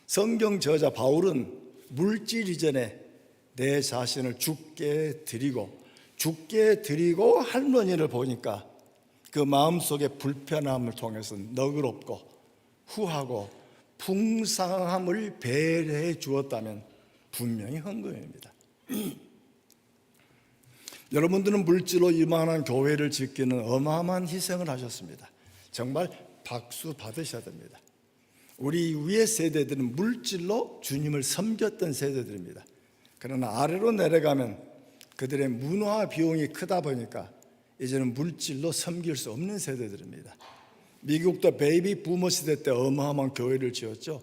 성경 저자 바울은 물질 이전에 내 자신을 주께 드리고 할머니를 보니까 그 마음속의 불편함을 통해서 너그럽고 후하고 풍성함을 배려해 주었다면 분명히 헌금입니다. 여러분들은 물질로 이만한 교회를 짓기는 어마어마한 희생을 하셨습니다. 정말 박수 받으셔야 됩니다. 우리 위의 세대들은 물질로 주님을 섬겼던 세대들입니다. 그러나 아래로 내려가면 그들의 문화 비용이 크다 보니까 이제는 물질로 섬길 수 없는 세대들입니다. 미국도 베이비 부머 시대 때 어마어마한 교회를 지었죠.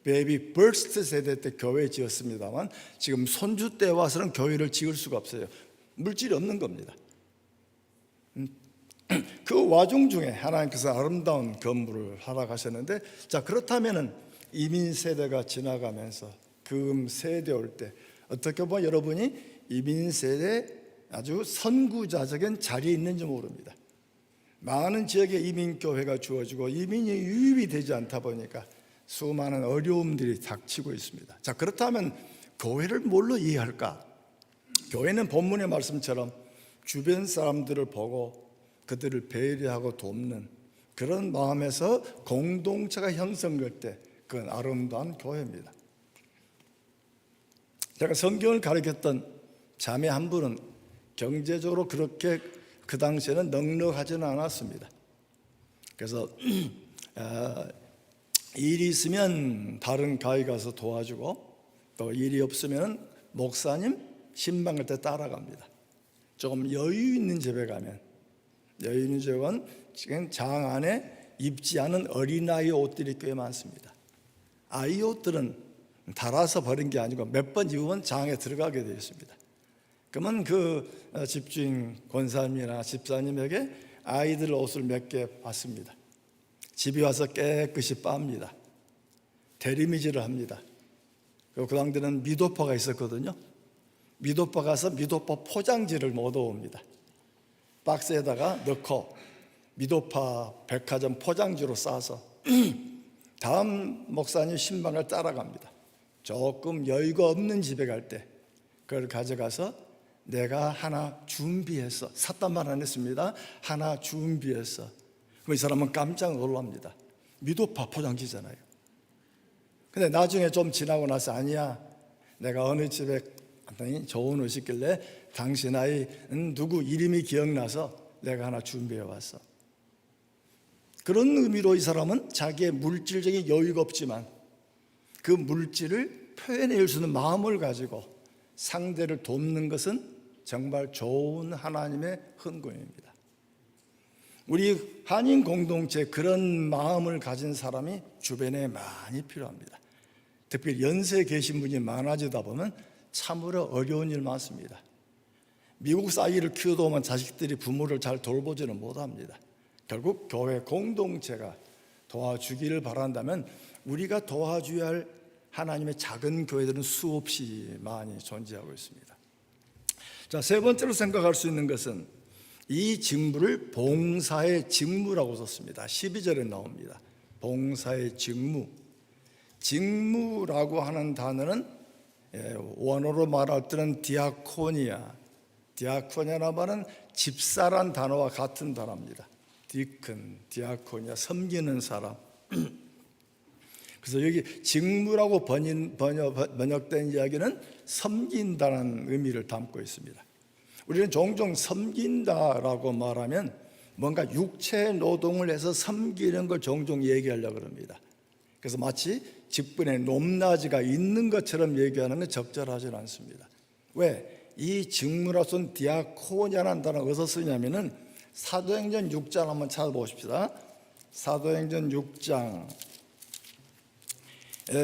베이비 버스트 세대 때 교회 지었습니다만 지금 손주 때 와서는 교회를 지을 수가 없어요. 물질이 없는 겁니다. 그 와중 중에 하나님께서 아름다운 건물을 허락하셨는데, 자, 그렇다면은 이민 세대가 지나가면서 그 세대 올 때 어떻게 보면 여러분이 이민 세대 아주 선구자적인 자리에 있는지 모릅니다. 많은 지역에 이민교회가 주어지고 이민이 유입이 되지 않다 보니까 수많은 어려움들이 닥치고 있습니다. 자, 그렇다면 교회를 뭘로 이해할까? 교회는 본문의 말씀처럼 주변 사람들을 보고 그들을 배려하고 돕는 그런 마음에서 공동체가 형성될 때 그건 아름다운 교회입니다. 제가 성경을 가르쳤던 자매 한 분은 경제적으로 그렇게 그 당시에는 넉넉하지는 않았습니다. 그래서 일이 있으면 다른 가게 가서 도와주고 또 일이 없으면 목사님 신방할 때 따라갑니다. 조금 여유 있는 집에 가면, 여유 있는 집은 지금 장 안에 입지 않은 어린아이 옷들이 꽤 많습니다. 아이 옷들은 달아서 버린 게 아니고 몇 번 입으면 장에 들어가게 되어 있습니다. 그러면 그 집주인 권사님이나 집사님에게 아이들 옷을 몇 개 받습니다. 집에 와서 깨끗이 빱니다. 대리미질을 합니다. 그 당대는 미도파가 있었거든요. 미도파 가서 미도파 포장지를 얻어옵니다. 박스에다가 넣고 미도파 백화점 포장지로 싸서 다음 목사님 신방을 따라갑니다. 조금 여유가 없는 집에 갈 때 그걸 가져가서 내가 하나 준비했어. 샀단 말 안 했습니다. 하나 준비했어. 그럼 이 사람은 깜짝 놀랍니다. 미도파 포장지잖아요. 근데 나중에 좀 지나고 나서 아니야, 내가 어느 집에 갔더니 좋은 옷이 있길래 당신 아이는 누구 이름이 기억나서 내가 하나 준비해 왔어. 그런 의미로 이 사람은 자기의 물질적인 여유가 없지만 그 물질을 표현할 수 있는 마음을 가지고 상대를 돕는 것은 정말 좋은 하나님의 헌금입니다. 우리 한인 공동체에 그런 마음을 가진 사람이 주변에 많이 필요합니다. 특별히 연세 계신 분이 많아지다 보면 참으로 어려운 일 많습니다. 미국 아이를 키우다 보면 자식들이 부모를 잘 돌보지는 못합니다. 결국 교회 공동체가 도와주기를 바란다면 우리가 도와줘야 할 하나님의 작은 교회들은 수없이 많이 존재하고 있습니다. 자, 세 번째로 생각할 수 있는 것은 이 직무를 봉사의 직무라고 썼습니다. 12절에 나옵니다. 봉사의 직무. 직무라고 하는 단어는 원어로 말할 때는 디아코니아라는 말은 집사란 단어와 같은 단어입니다. 디큰, 디아코니아, 섬기는 사람. 그래서 여기 직무라고 번역된 이야기는 섬긴다는 의미를 담고 있습니다. 우리는 종종 섬긴다라고 말하면 뭔가 육체 노동을 해서 섬기는 걸 종종 얘기하려고 합니다. 그래서 마치 직분에 높낮이가 있는 것처럼 얘기하는 건 적절하지 않습니다. 왜? 이 직무라고 쓴 디아코니아라는 단어가 어디서 쓰냐면은 사도행전 6장 한번 찾아보십시다. 사도행전 6장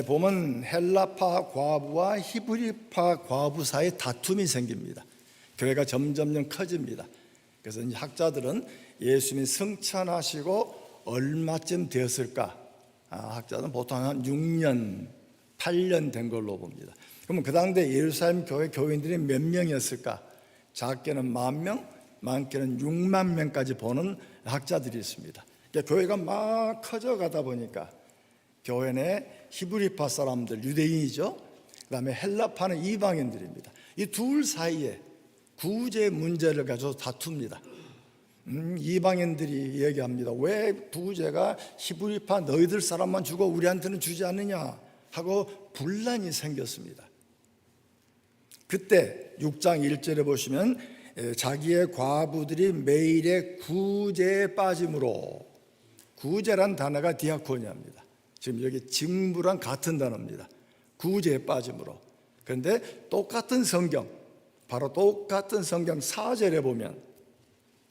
보면 헬라파 과부와 히브리파 과부 사이에 다툼이 생깁니다. 교회가 점점 커집니다. 그래서 이제 학자들은 예수님이 승천하시고 얼마쯤 되었을까? 학자들은 보통 한 6년, 8년 된 걸로 봅니다. 그러면 그 당대 예루살렘 교회 교인들이 몇 명이었을까? 작게는 10,000명, 많게는 6만 명까지 보는 학자들이 있습니다. 그러니까 교회가 막 커져가다 보니까 교회 내 히브리파 사람들, 유대인이죠. 그다음에 헬라파는 이방인들입니다. 이 둘 사이에 구제 문제를 가지고 다툽니다. 이방인들이 얘기합니다. 왜 구제가 히브리파 너희들 사람만 주고 우리한테는 주지 않느냐 하고 분란이 생겼습니다. 그때 6장 1절에 보시면 자기의 과부들이 매일의 구제에 빠짐으로, 구제란 단어가 디아코니아입니다. 지금 여기 징부랑 같은 단어입니다. 구제에 빠짐으로. 그런데 똑같은 성경, 바로 똑같은 성경 4절에 보면,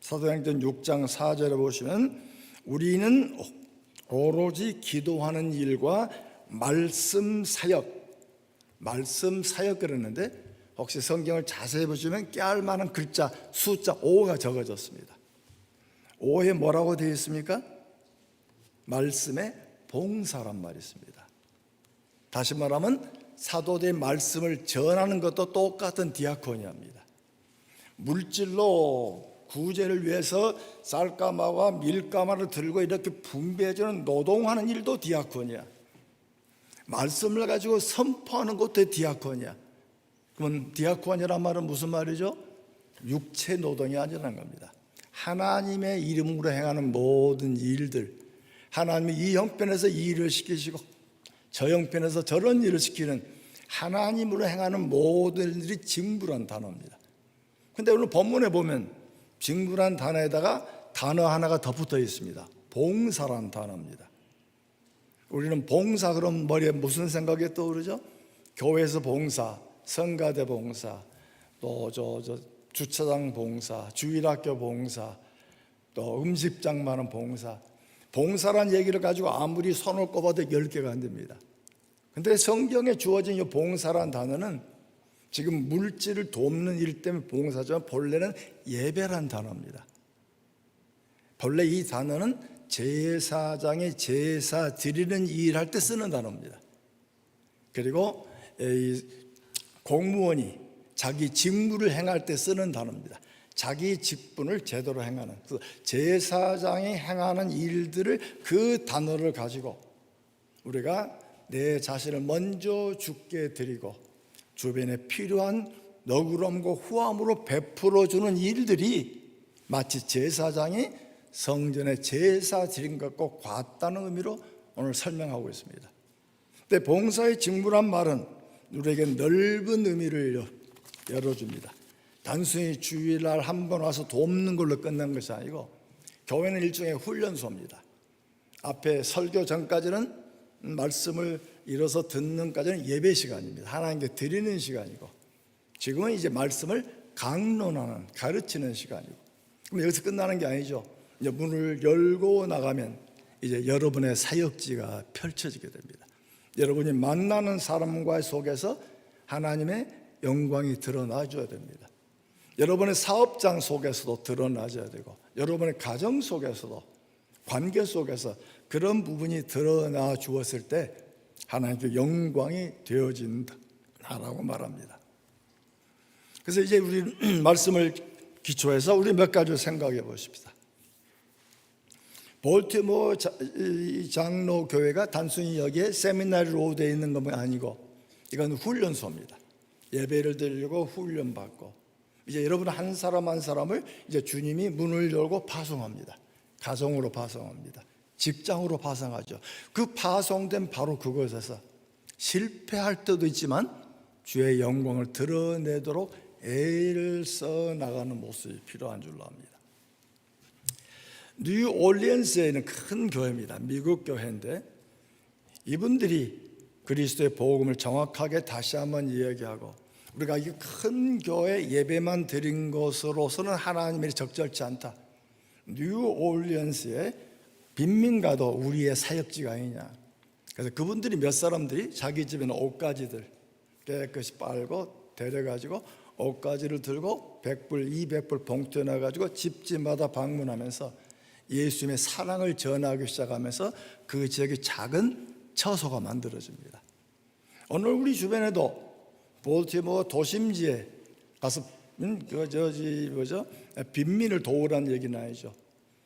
사도행전 6장 4절에 보시면 우리는 오로지 기도하는 일과 말씀 사역 그랬는데 혹시 성경을 자세히 보시면 깨알 만한 글자 숫자 5가 적어졌습니다. 5에 뭐라고 되어 있습니까? 말씀의 봉사란 말이 있습니다. 다시 말하면 사도들의 말씀을 전하는 것도 똑같은 디아코니아입니다. 물질로 구제를 위해서 쌀가마와 밀가마를 들고 이렇게 분배해주는 노동하는 일도 디아코니아. 말씀을 가지고 선포하는 것도 디아코니아. 그러면 디아코니아란 말은 무슨 말이죠? 육체 노동이 아니라는 겁니다. 하나님의 이름으로 행하는 모든 일들, 하나님이 이 형편에서 이 일을 시키시고 저 형편에서 저런 일을 시키는 하나님으로 행하는 모든 일들이 징부란 단어입니다. 근데 오늘 본문에 보면 징부란 단어에다가 단어 하나가 덧붙어 있습니다. 봉사란 단어입니다. 우리는 봉사 그럼 머리에 무슨 생각이 떠오르죠? 교회에서 봉사, 성가대 봉사, 또 주차장 봉사, 주일학교 봉사, 또 음식장 많은 봉사. 봉사란 얘기를 가지고 아무리 손을 꼽아도 10개가 안 됩니다. 근데 성경에 주어진 이 봉사란 단어는 지금 물질을 돕는 일 때문에 봉사지만 본래는 예배란 단어입니다. 본래 이 단어는 제사장이 제사 드리는 일할 때 쓰는 단어입니다. 그리고 공무원이 자기 직무를 행할 때 쓰는 단어입니다. 자기 직분을 제대로 행하는, 그래서 제사장이 행하는 일들을 그 단어를 가지고 우리가 내 자신을 먼저 주께 드리고 주변에 필요한 너그러움과 후함으로 베풀어주는 일들이 마치 제사장이 성전에 제사 드린 것과 같다는 의미로 오늘 설명하고 있습니다. 근데 봉사의 직무란 말은 우리에게 넓은 의미를 열어줍니다. 단순히 주일날 한 번 와서 돕는 걸로 끝난 것이 아니고 교회는 일종의 훈련소입니다. 앞에 설교 전까지는 말씀을 일어서 듣는까지는 예배 시간입니다. 하나님께 드리는 시간이고 지금은 이제 말씀을 강론하는, 가르치는 시간이고, 그럼 여기서 끝나는 게 아니죠. 이제 문을 열고 나가면 이제 여러분의 사역지가 펼쳐지게 됩니다. 여러분이 만나는 사람과 속에서 하나님의 영광이 드러나줘야 됩니다. 여러분의 사업장 속에서도 드러나줘야 되고 여러분의 가정 속에서도, 관계 속에서 그런 부분이 드러나 주었을 때 하나님께 영광이 되어진다라고 말합니다. 그래서 이제 우리 말씀을 기초해서 우리 몇 가지 생각해 보십시다. 볼티모어 장로교회가 단순히 여기에 세미나리로 되어 있는 것만 아니고 이건 훈련소입니다. 예배를 드리고 훈련받고 이제 여러분 한 사람 한 사람을 이제 주님이 문을 열고 파송합니다. 가정으로 파송합니다. 직장으로 파송하죠. 그 파송된 바로 그곳에서 실패할 때도 있지만 주의 영광을 드러내도록 애를 써 나가는 모습이 필요한 줄로 압니다. 뉴올리언스에 있는 큰 교회입니다. 미국 교회인데 이분들이 그리스도의 복음을 정확하게 다시 한번 이야기하고 우리가 이 큰 교회 예배만 드린 것으로서는 하나님이 적절치 않다. 뉴올리언스의 빈민가도 우리의 사역지가 아니냐. 그래서 그분들이 몇 사람들이 자기 집에는 옷가지들 깨끗이 빨고 데려가지고 옷가지를 들고 100불, 200불 봉투에 넣어가지고 집집마다 방문하면서 예수님의 사랑을 전하기 시작하면서 그 지역에 작은 처소가 만들어집니다. 오늘 우리 주변에도 볼티모어 도심지에 가서 빈민을 도우라는 얘기는 아니죠.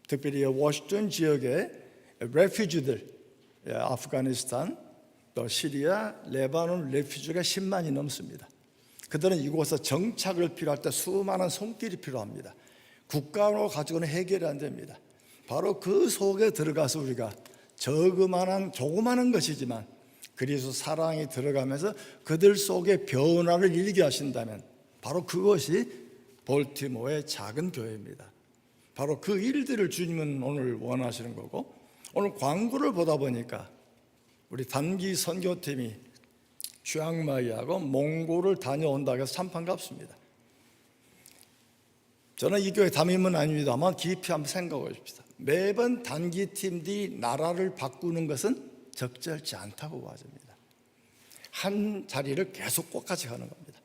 특별히 워싱턴 지역의 레퓨지들, 아프가니스탄, 또 시리아, 레바논 레퓨지가 10만이 넘습니다. 그들은 이곳에 정착을 필요할 때 수많은 손길이 필요합니다. 국가로 가지고는 해결이 안 됩니다. 바로 그 속에 들어가서 우리가 조그마한 것이지만 그리스도 사랑이 들어가면서 그들 속에 변화를 일게 하신다면 바로 그것이 볼티모어의 작은 교회입니다. 바로 그 일들을 주님은 오늘 원하시는 거고, 오늘 광고를 보다 보니까 우리 단기 선교팀이 취앙마이하고 몽골을 다녀온다고 해서 참 반갑습니다. 저는 이 교회 담임은 아닙니다만 깊이 한번 생각해 봅시다. 매번 단기팀들이 나라를 바꾸는 것은 적절치 않다고 봐집니다. 한 자리를 계속 똑같이 하는 겁니다.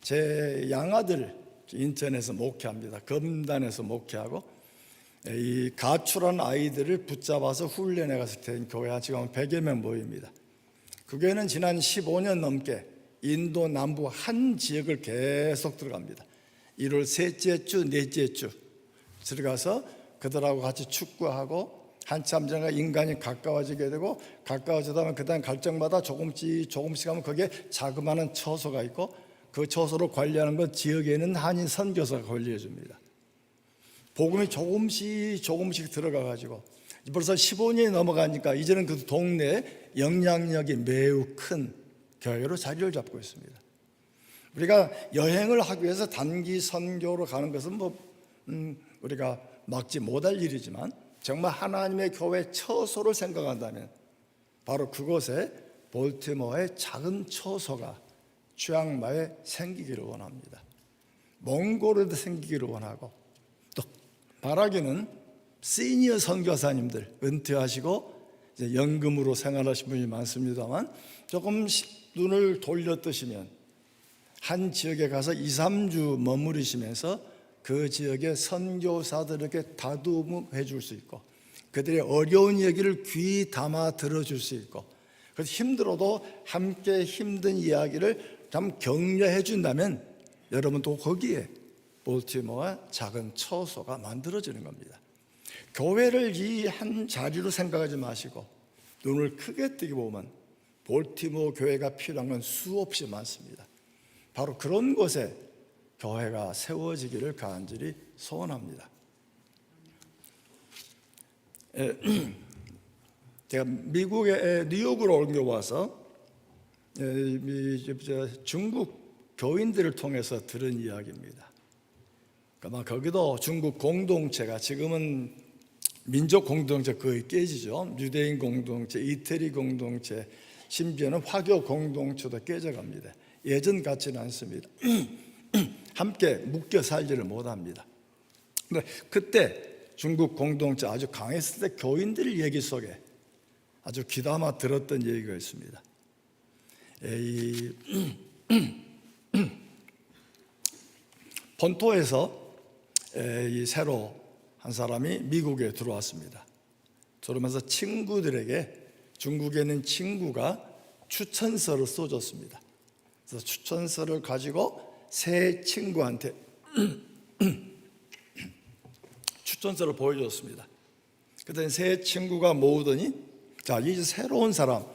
제 양아들 인천에서 목회합니다. 검단에서 목회하고 이 가출한 아이들을 붙잡아서 훈련해 갔을 때 교회가 지금 100여 명 모입니다. 그 교회는 지난 15년 넘게 인도 남부 한 지역을 계속 들어갑니다. 1월 셋째 주, 넷째 주 들어가서 그들하고 같이 축구하고 한참 전에 인간이 가까워지게 되고 가까워지다 보면 그 다음 갈정마다 조금씩 하면 거기에 자그마한 처소가 있고 그 처소를 관리하는 건 지역에 있는 한인 선교사가 관리해 줍니다. 복음이 조금씩 들어가가지고 벌써 15년이 넘어가니까 이제는 그 동네에 영향력이 매우 큰 교회로 자리를 잡고 있습니다. 우리가 여행을 하기 위해서 단기 선교로 가는 것은 우리가 막지 못할 일이지만 정말 하나님의 교회 처소를 생각한다면 바로 그곳에 볼티모어의 작은 처소가 취앙마에 생기기를 원합니다. 몽골에도 생기기를 원하고, 또 바라기는 시니어 선교사님들 은퇴하시고 이제 연금으로 생활하신 분이 많습니다만 조금씩 눈을 돌려뜨시면 한 지역에 가서 2, 3주 머무르시면서 그 지역의 선교사들에게 다듬해 줄 수 있고 그들의 어려운 얘기를 귀 담아 들어줄 수 있고, 그래서 힘들어도 함께 힘든 이야기를 참 격려해 준다면 여러분도 거기에 볼티모어와 작은 처소가 만들어지는 겁니다. 교회를 이 한 자리로 생각하지 마시고 눈을 크게 뜨게 보면 볼티모어 교회가 필요한 건 수없이 많습니다. 바로 그런 곳에 교회가 세워지기를 간절히 소원합니다. 제가 미국의 뉴욕으로 옮겨와서 중국 교인들을 통해서 들은 이야기입니다. 아마 거기도 중국 공동체가 지금은 민족 공동체 거의 깨지죠. 유대인 공동체, 이태리 공동체, 심지어는 화교 공동체도 깨져갑니다. 예전 같지는 않습니다. 함께 묶여 살지를 못합니다. 근데 그때 중국 공동체 아주 강했을 때 교인들 얘기 속에 아주 귀담아 들었던 얘기가 있습니다. 본토에서 새로 한 사람이 미국에 들어왔습니다. 들어오면서 친구들에게 중국에 있는 친구가 추천서를 써줬습니다. 그래서 추천서를 가지고 새 친구한테 추천서를 보여줬습니다. 그랬더니 새 친구가 모으더니 자, 이제 새로운 사람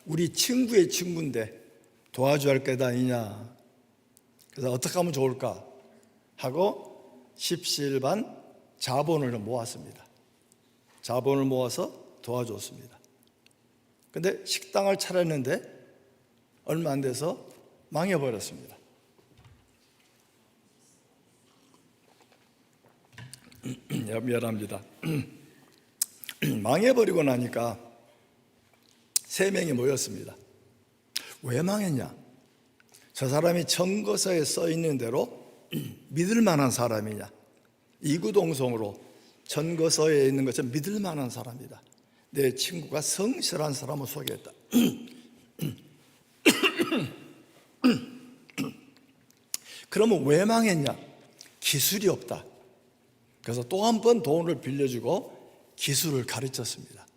우리 친구의 친구인데 도와줘야 할 게다 아니냐. 그래서 어떻게 하면 좋을까 하고 십시일반 자본을 모았습니다. 자본을 모아서 도와줬습니다. 근데 식당을 차렸는데 얼마 안 돼서 망해버렸습니다. 미안합니다. 망해버리고 나니까 3명이 모였습니다. 왜 망했냐? 저 사람이 청거서에 써 있는 대로 믿을 만한 사람이냐? 이구동성으로 청거서에 있는 것처럼 믿을 만한 사람이다. 내 친구가 성실한 사람을 소개했다. 그러면 왜 망했냐? 기술이 없다. 그래서 또 한 번 돈을 빌려주고 기술을 가르쳤습니다.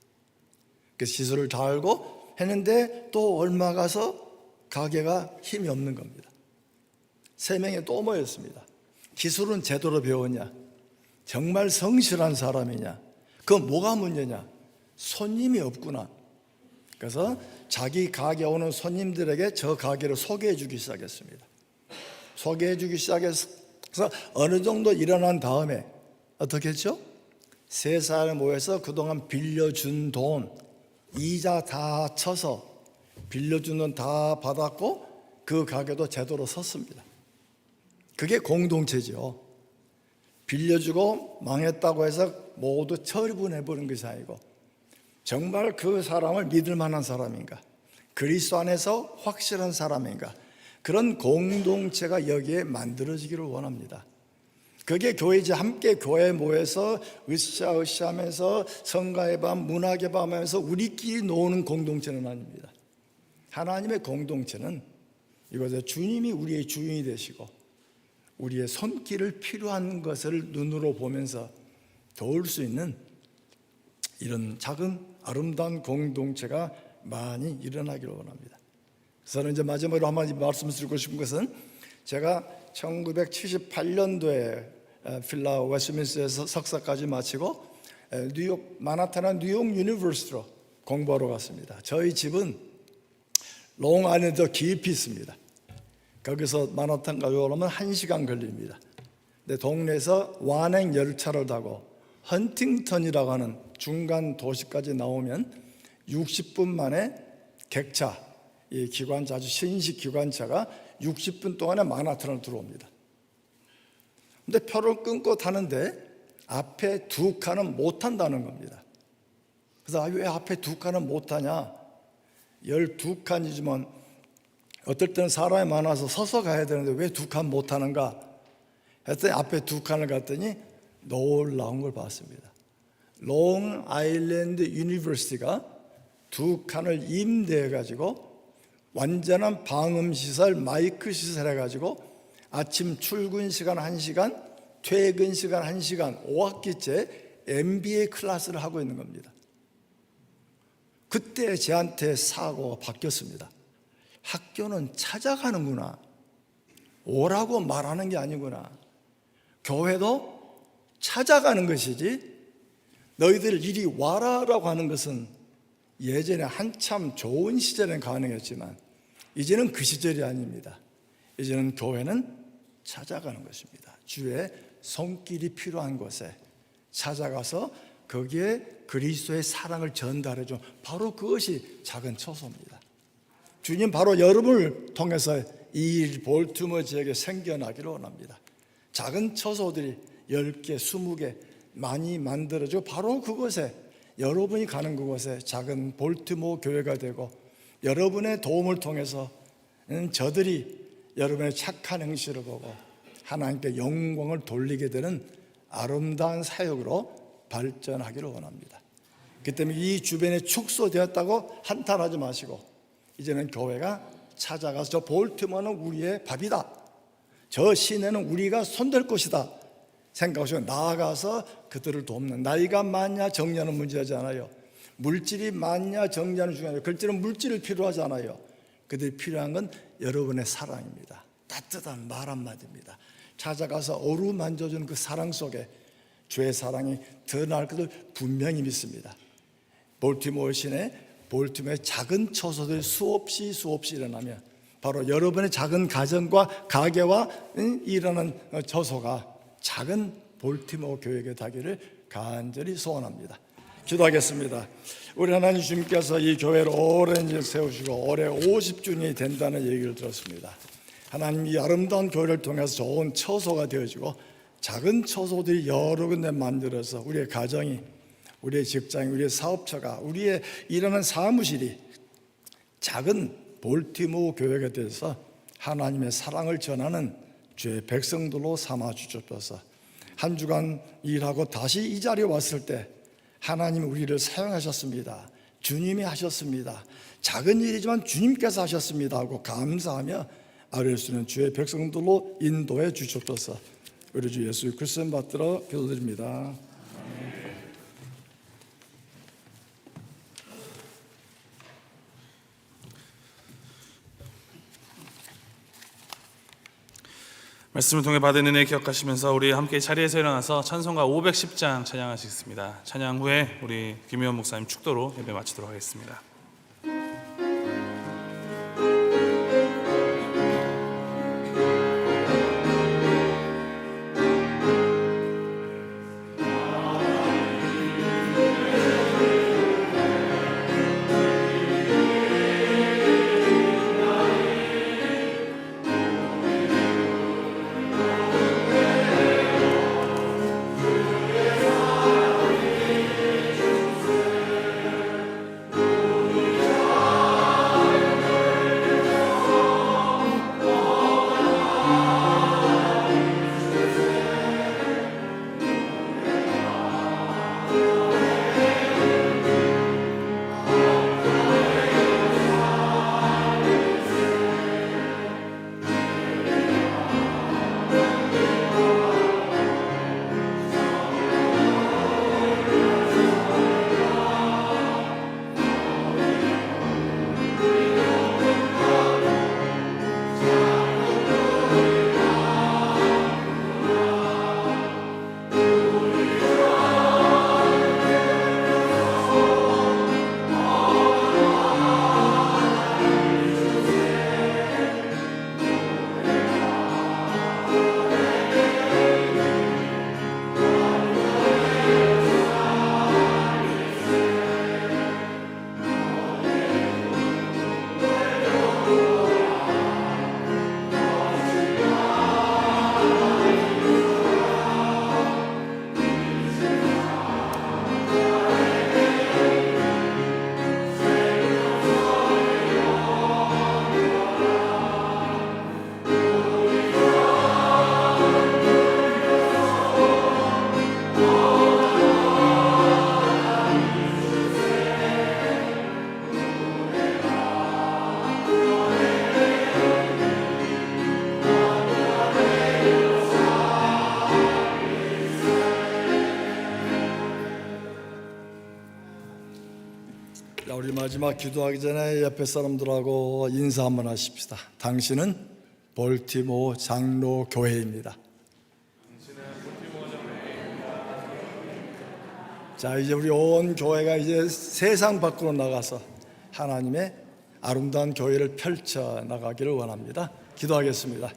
그래서 기술을 다 알고 했는데 또 얼마 가서 가게가 힘이 없는 겁니다. 3명이 또 모였습니다. 기술은 제대로 배웠냐? 정말 성실한 사람이냐? 그건 뭐가 문제냐? 손님이 없구나. 그래서 자기 가게 오는 손님들에게 저 가게를 소개해 주기 시작했습니다. 소개해 주기 시작해서 어느 정도 일어난 다음에 어떻게 했죠? 세 사람이 모여서 그동안 빌려준 돈 이자 다 쳐서 빌려준 돈 다 받았고 그 가게도 제대로 섰습니다. 그게 공동체죠. 빌려주고 망했다고 해서 모두 처분해버린 것이 아니고 정말 그 사람을 믿을 만한 사람인가, 그리스도 안에서 확실한 사람인가, 그런 공동체가 여기에 만들어지기를 원합니다. 그게 교회이지. 함께 교회에 모여서 으쌰으쌰하면서 성가의 밤, 문학의 밤 하면서 우리끼리 노는 공동체는 아닙니다. 하나님의 공동체는 이것에 주님이 우리의 주인이 되시고 우리의 손길을 필요한 것을 눈으로 보면서 도울 수 있는 이런 작은 아름다운 공동체가 많이 일어나기를 원합니다. 저는 이제 마지막으로 한마디 말씀드리고 싶은 것은 제가 1978년도에 필라 웨스트민스터에서 석사까지 마치고 뉴욕 마나탄한 뉴욕 유니버시티로 공부하러 갔습니다. 저희 집은 롱아일랜드 깊이 있습니다. 거기서 마나탄까지 오려면 1시간 걸립니다. 근데 동네에서 완행 열차를 타고 헌팅턴이라고 하는 중간 도시까지 나오면 60분 만에 객차, 이 기관차, 아주 신식 기관차가 60분 동안에 마나탄을 들어옵니다. 근데 표를 끊고 타는데 앞에 두 칸은 못 탄다는 겁니다. 그래서 왜 앞에 두 칸은 못 타냐? 12칸이지만 어떨 때는 사람이 많아서 서서 가야 되는데 왜 두 칸 못 타는가 했더니 앞에 두 칸을 갔더니 놀라운 걸 봤습니다. 롱 아일랜드 유니버시티가 두 칸을 임대해 가지고 완전한 방음 시설, 마이크 시설 해 가지고 아침 출근 시간 1시간, 퇴근 시간 1시간, 5학기째 MBA 클래스를 하고 있는 겁니다. 그때 저한테 사고가 바뀌었습니다. 학교는 찾아가는구나. 오라고 말하는 게 아니구나. 교회도 찾아가는 것이지 너희들 이리 와라라고 하는 것은 예전에 한참 좋은 시절엔 가능했지만 이제는 그 시절이 아닙니다. 이제는 교회는 찾아가는 것입니다. 주의 손길이 필요한 곳에 찾아가서 거기에 그리스도의 사랑을 전달해 줘. 바로 그것이 작은 처소입니다. 주님 바로 여러분을 통해서 이 볼티모어 지역에 생겨나기를 원합니다. 작은 처소들이 10개, 20개 많이 만들어져 바로 그곳에 여러분이 가는 그곳에 작은 볼티모어 교회가 되고 여러분의 도움을 통해서 저들이 여러분의 착한 행실을 보고 하나님께 영광을 돌리게 되는 아름다운 사역으로 발전하기를 원합니다. 그 때문에 이 주변에 축소되었다고 한탄하지 마시고 이제는 교회가 찾아가서 저 볼티모어는 우리의 밥이다, 저 시내는 우리가 손댈 곳이다 생각하시고 나아가서 그들을 돕는, 나이가 많냐 정냐는 문제하지 않아요. 물질이 많냐 정냐는 중요해요. 그들은 물질을 필요하지 않아요. 그들이 필요한 건 여러분의 사랑입니다. 따뜻한 말 한마디입니다. 찾아가서 어루만져주는 그 사랑 속에 주의 사랑이 드러날 것을 분명히 믿습니다. 볼티모어 시내 볼티모어의 작은 처소들이 수없이 일어나면 바로 여러분의 작은 가정과 가게와 일어나는 처소가 작은 볼티모어 교회가 되기를 간절히 소원합니다. 기도하겠습니다. 우리 하나님 주님께서 이 교회를 오래 세우시고 올해 50주년이 된다는 얘기를 들었습니다. 하나님 이 아름다운 교회를 통해서 좋은 처소가 되어지고 작은 처소들이 여러 군데 만들어서 우리의 가정이, 우리의 직장이, 우리의 사업처가, 우리의 일하는 사무실이 작은 볼티모어 교회가 돼서 하나님의 사랑을 전하는 주의 백성들로 삼아 주옵소서. 한 주간 일하고 다시 이 자리에 왔을 때 하나님이 우리를 사용하셨습니다. 주님이 하셨습니다. 작은 일이지만 주님께서 하셨습니다 하고 감사하며 아뢰 수 있는 주의 백성들로 인도해 주옵소서. 우리 주 예수 그리스도 받들어 기도드립니다. 말씀을 통해 받은 은혜 기억하시면서 우리 함께 자리에서 일어나서 찬송가 510장 찬양하시겠습니다. 찬양 후에 우리 김효원 목사님 축도로 예배 마치도록 하겠습니다. 우리 마지막 기도하기 전에 옆에 사람들하고 인사 한번 하십시다. 당신은 볼티모어 장로교회입니다. 자, 이제 우리 온 교회가 이제 세상 밖으로 나가서 하나님의 아름다운 교회를 펼쳐 나가기를 원합니다. 기도하겠습니다.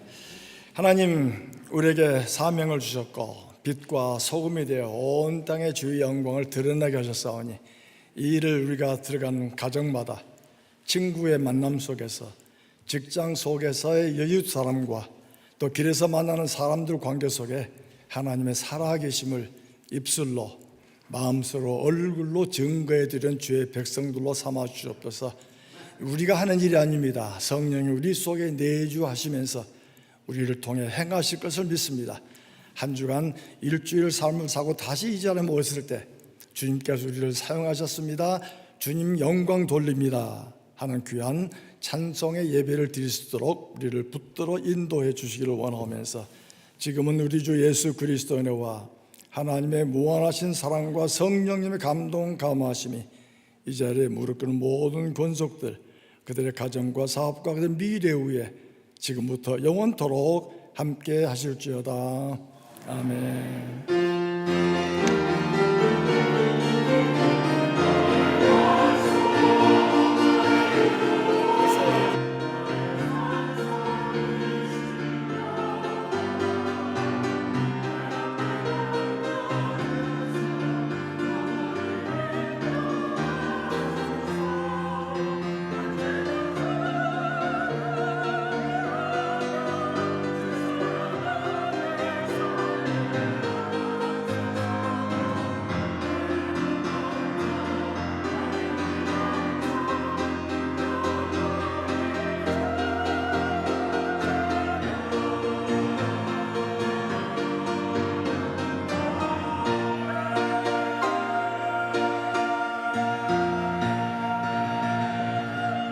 하나님, 우리에게 사명을 주셨고 빛과 소금이 되어 온 땅의 주의 영광을 드러나게 하셨사오니 이 일을 우리가 들어가는 가정마다 친구의 만남 속에서 직장 속에서의 여유 사람과 또 길에서 만나는 사람들 관계 속에 하나님의 살아계심을 입술로 마음으로 얼굴로 증거해 드리는 주의 백성들로 삼아 주옵소서. 우리가 하는 일이 아닙니다. 성령이 우리 속에 내주하시면서 우리를 통해 행하실 것을 믿습니다. 한 주간 일주일 삶을 사고 다시 이 자리에 모였을 때 주님께서 우리를 사용하셨습니다. 주님 영광 돌립니다 하는 귀한 찬송의 예배를 드릴 수 있도록 우리를 붙들어 인도해 주시기를 원하면서 지금은 우리 주 예수 그리스도의 은혜와 하나님의 무한하신 사랑과 성령님의 감동 감화하심이 이 자리에 무릎 꿇는 모든 권속들, 그들의 가정과 사업과 그들의 미래 위에 지금부터 영원토록 함께 하실지어다. 아멘.